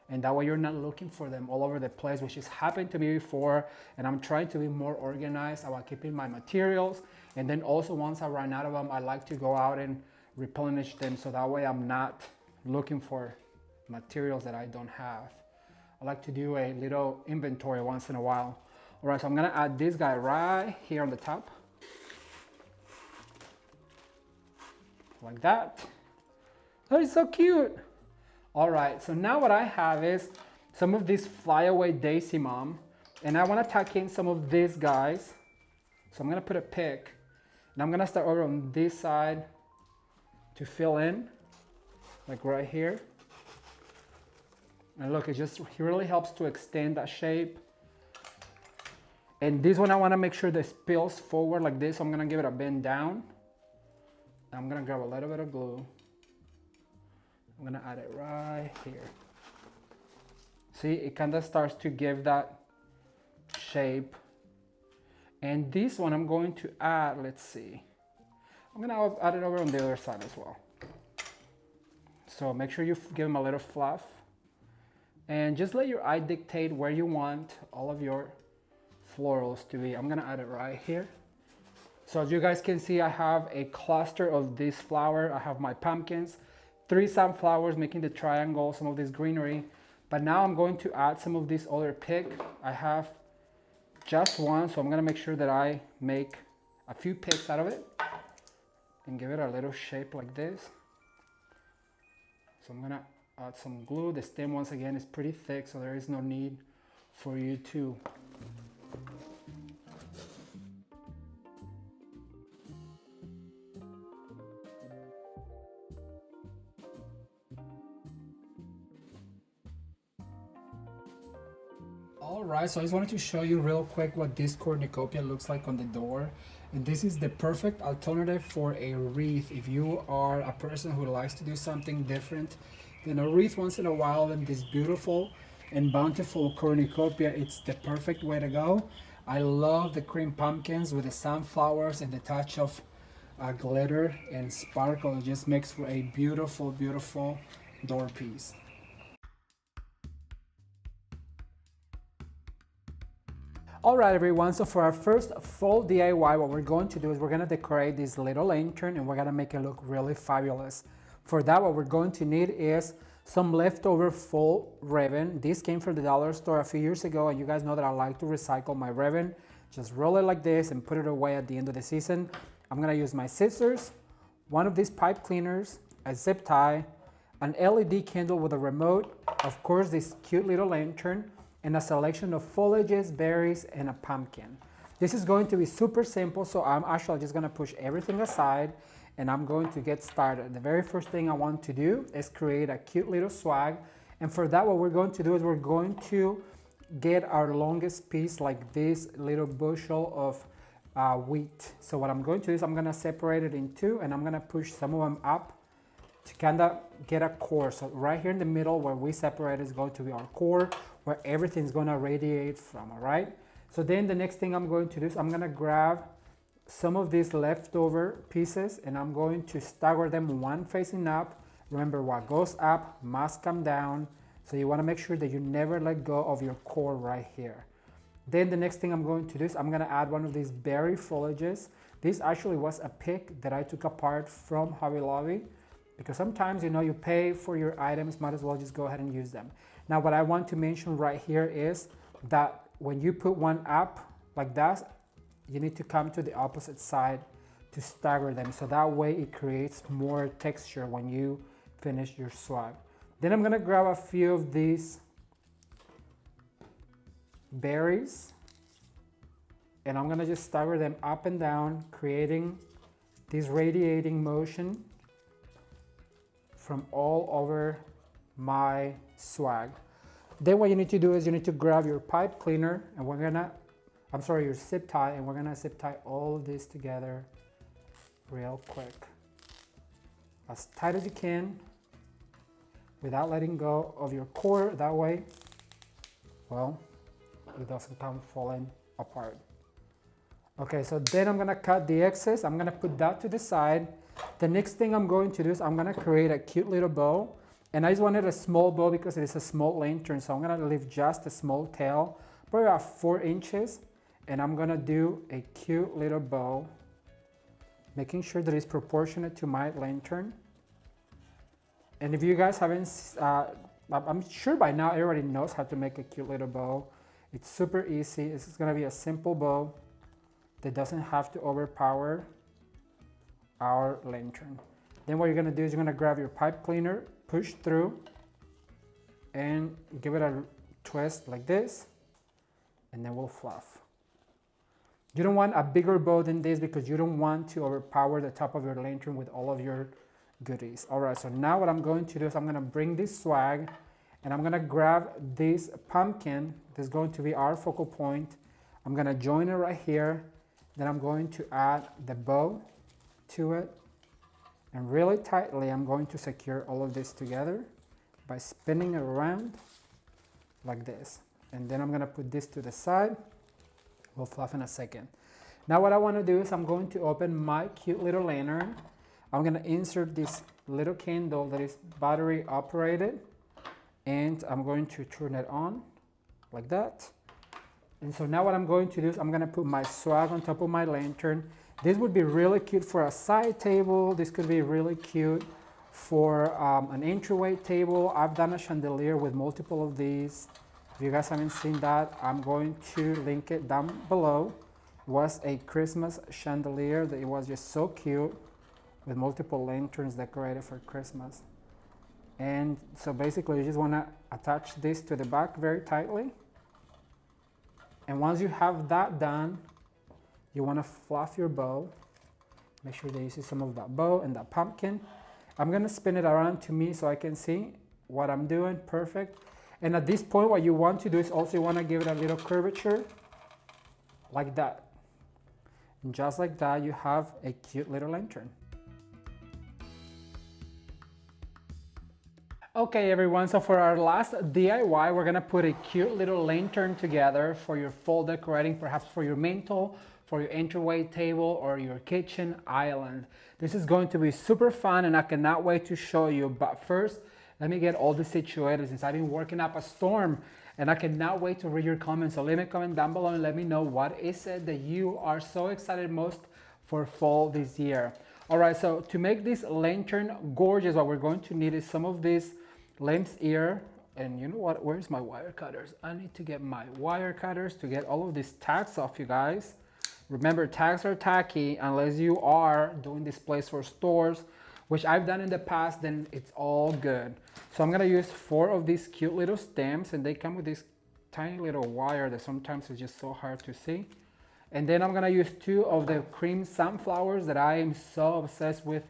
And that way you're not looking for them all over the place, which has happened to me before. And I'm trying to be more organized about keeping my materials. And then also once I run out of them, I like to go out and replenish them. So that way I'm not looking for materials that I don't have. I like to do a little inventory once in a while. All right, so I'm gonna add this guy right here on the top. Like that. Oh, it's so cute. All right, so now what I have is some of this flyaway daisy mom, and I wanna tuck in some of these guys. So I'm gonna put a pick, and I'm gonna start over on this side to fill in, like right here. And look, it really helps to extend that shape. And this one I wanna make sure that spills forward like this, so I'm gonna give it a bend down. I'm gonna grab a little bit of glue. I'm gonna add it right here. See, it kinda starts to give that shape. And this one I'm going to add, let's see. I'm gonna add it over on the other side as well. So make sure you give them a little fluff. And just let your eye dictate where you want all of your florals to be. I'm gonna add it right here. So as you guys can see, I have a cluster of this flower. I have my pumpkins, 3 sunflowers making the triangle, some of this greenery. But now I'm going to add some of this other pick. I have just one, so I'm gonna make sure that I make a few picks out of it and give it a little shape like this. So I'm gonna add some glue. The stem once again is pretty thick, so there is no need for you to Alright, so I just wanted to show you real quick what this cornucopia looks like on the door. And this is the perfect alternative for a wreath. If you are a person who likes to do something different than a wreath once in a while, and this beautiful and bountiful cornucopia, it's the perfect way to go. I love the cream pumpkins with the sunflowers and the touch of glitter and sparkle. It just makes for a beautiful, beautiful door piece. All right, everyone, so for our first full DIY, what we're going to do is we're gonna decorate this little lantern and we're gonna make it look really fabulous. For that, what we're going to need is some leftover full ribbon. This came from the dollar store a few years ago, and you guys know that I like to recycle my ribbon. Just roll it like this and put it away at the end of the season. I'm gonna use my scissors, one of these pipe cleaners, a zip tie, an LED candle with a remote, of course this cute little lantern, and a selection of foliages, berries, and a pumpkin. This is going to be super simple, so I'm actually just gonna push everything aside and I'm going to get started. The very first thing I want to do is create a cute little swag. And for that, what we're going to do is we're going to get our longest piece, like this little bushel of wheat. So what I'm going to do is I'm gonna separate it in two, and I'm gonna push some of them up to kind of get a core. So right here in the middle where we separate is going to be our core, where everything's gonna radiate from, all right? So then the next thing I'm going to do is I'm gonna grab some of these leftover pieces and I'm going to stagger them one facing up. Remember, what goes up must come down. So you want to make sure that you never let go of your core right here. Then the next thing I'm going to do is I'm going to add one of these berry foliages. This actually was a pick that I took apart from Hobby Lobby, because sometimes, you know, you pay for your items, might as well just go ahead and use them. Now what I want to mention right here is that when you put one up like that, you need to come to the opposite side to stagger them, so that way it creates more texture when you finish your swag. Then I'm gonna grab a few of these berries and I'm gonna just stagger them up and down, creating this radiating motion from all over my swag. Then what you need to do is you need to grab your pipe cleaner and your zip tie, and we're gonna zip tie all of this together real quick. As tight as you can without letting go of your core, that way, well, it doesn't come falling apart. Okay, so then I'm gonna cut the excess. I'm gonna put that to the side. The next thing I'm going to do is I'm gonna create a cute little bow. And I just wanted a small bow because it is a small lantern. So I'm gonna leave just a small tail, probably about 4 inches. And I'm gonna do a cute little bow, making sure that it's proportionate to my lantern. And if you guys haven't, I'm sure by now everybody knows how to make a cute little bow. It's super easy. It's gonna be a simple bow that doesn't have to overpower our lantern. Then what you're gonna do is you're gonna grab your pipe cleaner, push through, and give it a twist like this, and then we'll fluff. You don't want a bigger bow than this because you don't want to overpower the top of your lantern with all of your goodies. All right, so now what I'm going to do is I'm gonna bring this swag and I'm gonna grab this pumpkin that's going to be our focal point. I'm gonna join it right here. Then I'm going to add the bow to it. And really tightly, I'm going to secure all of this together by spinning it around like this. And then I'm gonna put this to the side. We'll fluff in a second. Now what I wanna do is I'm going to open my cute little lantern. I'm gonna insert this little candle that is battery operated, and I'm going to turn it on like that. And so now what I'm going to do is I'm gonna put my swag on top of my lantern. This would be really cute for a side table. This could be really cute for an entryway table. I've done a chandelier with multiple of these. If you guys haven't seen that, I'm going to link it down below. It was a Christmas chandelier that it was just so cute with multiple lanterns decorated for Christmas. And so basically you just wanna attach this to the back very tightly. And once you have that done, you want to fluff your bow. Make sure that you see some of that bow and that pumpkin. I'm going to spin it around to me so I can see what I'm doing. Perfect. And at this point, what you want to do is also you want to give it a little curvature like that. And just like that, you have a cute little lantern. Okay everyone, so for our last DIY, we're gonna put a cute little lantern together for your fall decorating, perhaps for your mantle, for your entryway table, or your kitchen island. This is going to be super fun and I cannot wait to show you. But first, let me get all this situated since I've been working up a storm and I cannot wait to read your comments. So leave me a comment down below and let me know what is it that you are so excited most for fall this year. All right, so to make this lantern gorgeous, what we're going to need is some of this lamb's ear. And you know what, where's my wire cutters? I need to get my wire cutters to get all of these tags off, you guys. Remember, tags are tacky unless you are doing displays for stores, which I've done in the past, then it's all good. So I'm gonna use 4 of these cute little stamps, and they come with this tiny little wire that sometimes is just so hard to see. And then I'm gonna use 2 of the cream sunflowers that I am so obsessed with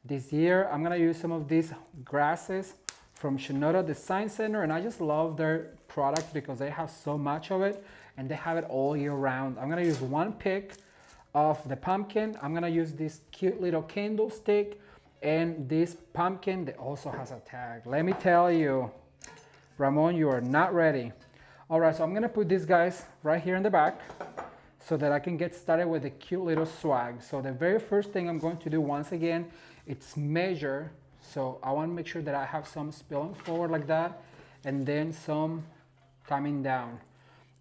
this year. I'm gonna use some of these grasses from Shinoda Design Center, and I just love their product because they have so much of it and they have it all year round. I'm gonna use 1 pick of the pumpkin. I'm gonna use this cute little candlestick and this pumpkin that also has a tag. Let me tell you, Ramon, you are not ready. All right, so I'm gonna put these guys right here in the back. so that I can get started with a cute little swag. So the very first thing I'm going to do, once again, it's measure. So I want to make sure that I have some spilling forward like that, and then some coming down.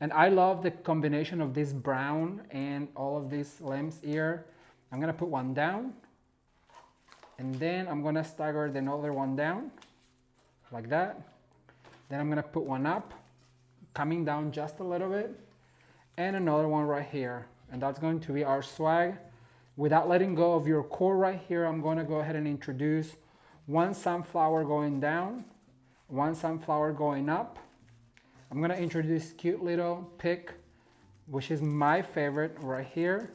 And I love the combination of this brown and all of these limbs here. I'm gonna put one down, and then I'm gonna stagger the other one down like that. Then I'm gonna put one up, coming down just a little bit, and another one right here. And that's going to be our swag. Without letting go of your core right here, I'm gonna go ahead and introduce one sunflower going down, one sunflower going up. I'm gonna introduce cute little pig, which is my favorite right here,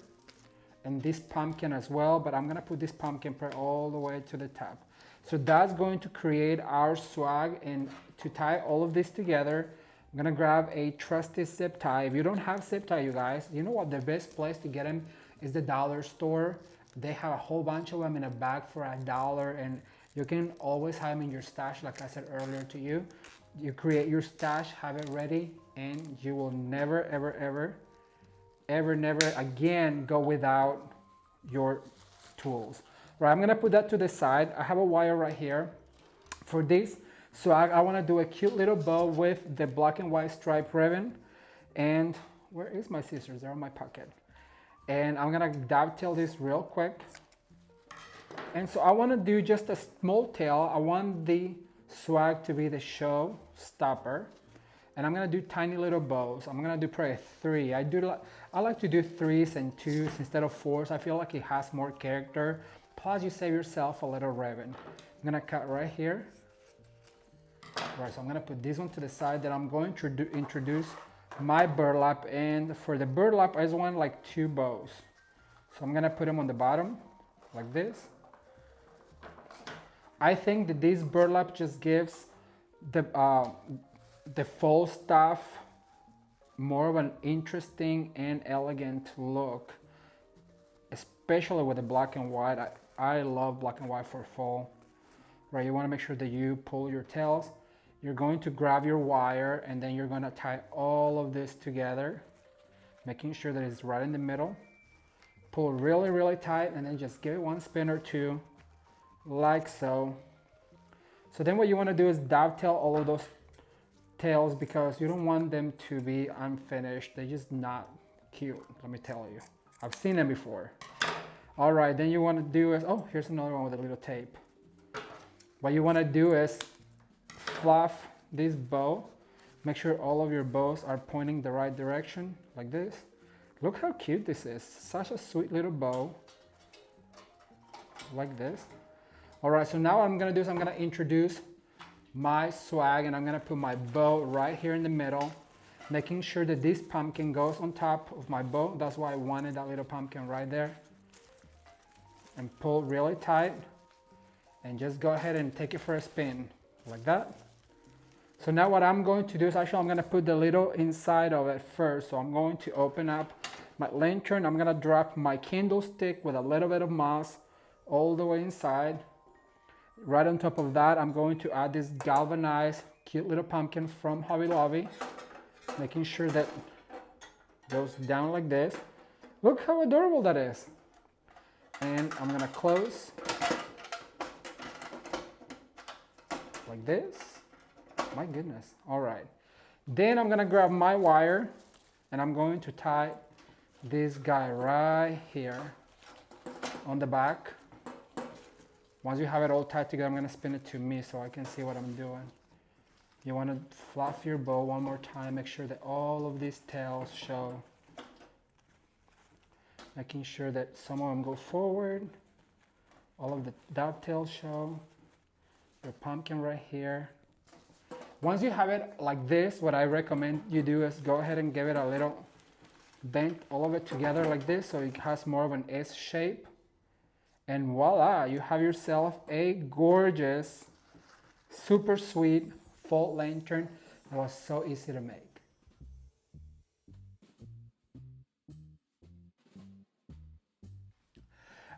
and this pumpkin as well, but I'm gonna put this pumpkin part all the way to the top. So that's going to create our swag. And to tie all of this together, I'm gonna grab a trusty zip tie. If you don't have zip tie, you guys, you know what, the best place to get them is the dollar store. They have a whole bunch of them in a bag for $1, and you can always have them in your stash, like I said earlier to you. You create your stash, have it ready, and you will never, ever again go without your tools. Right, I'm gonna put that to the side. I have a wire right here for this. So I wanna do a cute little bow with the black and white stripe ribbon. And where is my scissors? They're in my pocket. And I'm gonna dovetail this real quick. And so I wanna do just a small tail. I want the swag to be the show stopper, and I'm gonna do tiny little bows. I'm gonna do probably 3. I like to do 3s and 2s instead of 4s. I feel like it has more character. Plus, you save yourself a little ribbon. I'm gonna cut right here. Right, so I'm gonna put this one to the side. Then I'm going to introduce my burlap, and for the burlap, I just want like 2 bows. So I'm gonna put them on the bottom like this. I think that this burlap just gives the fall stuff more of an interesting and elegant look, especially with the black and white. I love black and white for fall, right? You want to make sure that you pull your tails. You're going to grab your wire, and then you're going to tie all of this together, making sure that it's right in the middle. Pull really, really tight, and then just give it one spin or 2. Like so. So then what you want to do is dovetail all of those tails, because you don't want them to be unfinished. They're just not cute, let me tell you. I've seen them before. All right, then you want to do is, oh, here's another one with a little tape. What you want to do is fluff this bow. Make sure all of your bows are pointing the right direction, like this. Look how cute this is. Such a sweet little bow, like this. All right, so now what I'm gonna do is I'm gonna introduce my swag, and I'm gonna put my bow right here in the middle, making sure that this pumpkin goes on top of my bow. That's why I wanted that little pumpkin right there. And pull really tight, and just go ahead and take it for a spin, like that. So now what I'm going to do is actually I'm gonna put the little inside of it first. So I'm going to open up my lantern. I'm gonna drop my candlestick with a little bit of moss all the way inside. Right on top of that, I'm going to add this galvanized cute little pumpkin from Hobby Lobby, making sure that it goes down like this. Look how adorable that is. And I'm gonna close like this. My goodness. All right. Then I'm gonna grab my wire, and I'm going to tie this guy right here on the back. Once you have it all tied together, I'm gonna spin it to me so I can see what I'm doing. You wanna fluff your bow one more time, make sure that all of these tails show. Making sure that some of them go forward, all of the dovetails show, your pumpkin right here. Once you have it like this, what I recommend you do is go ahead and give it a little bend, all of it together like this, so it has more of an S shape. And voila, you have yourself a gorgeous, super sweet fall lantern that was so easy to make.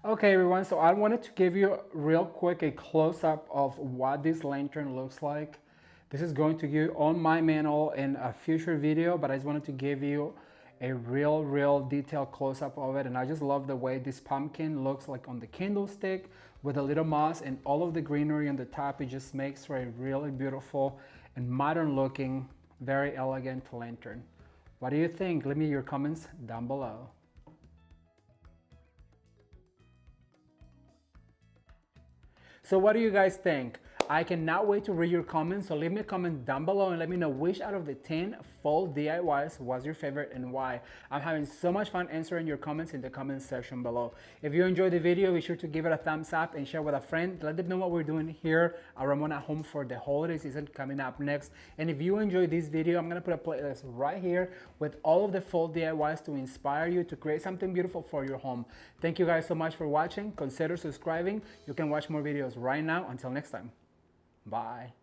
Okay everyone, so I wanted to give you real quick a close-up of what this lantern looks like. This is going to go on my manual in a future video, but I just wanted to give you a real detailed close-up of it, and I just love the way this pumpkin looks like on the candlestick with a little moss and all of the greenery on the top. It just makes for a really beautiful and modern looking, very elegant lantern. What do you think? Leave me your comments down below. So what do you guys think? I cannot wait to read your comments, so leave me a comment down below and let me know which out of the 10 fall DIYs was your favorite and why. I'm having so much fun answering your comments in the comment section below. If you enjoyed the video, be sure to give it a thumbs up and share with a friend. Let them know what we're doing here at Ramon at Home for the holiday season coming up next. And if you enjoyed this video, I'm gonna put a playlist right here with all of the fall DIYs to inspire you to create something beautiful for your home. Thank you guys so much for watching. Consider subscribing. You can watch more videos right now. Until next time. Bye.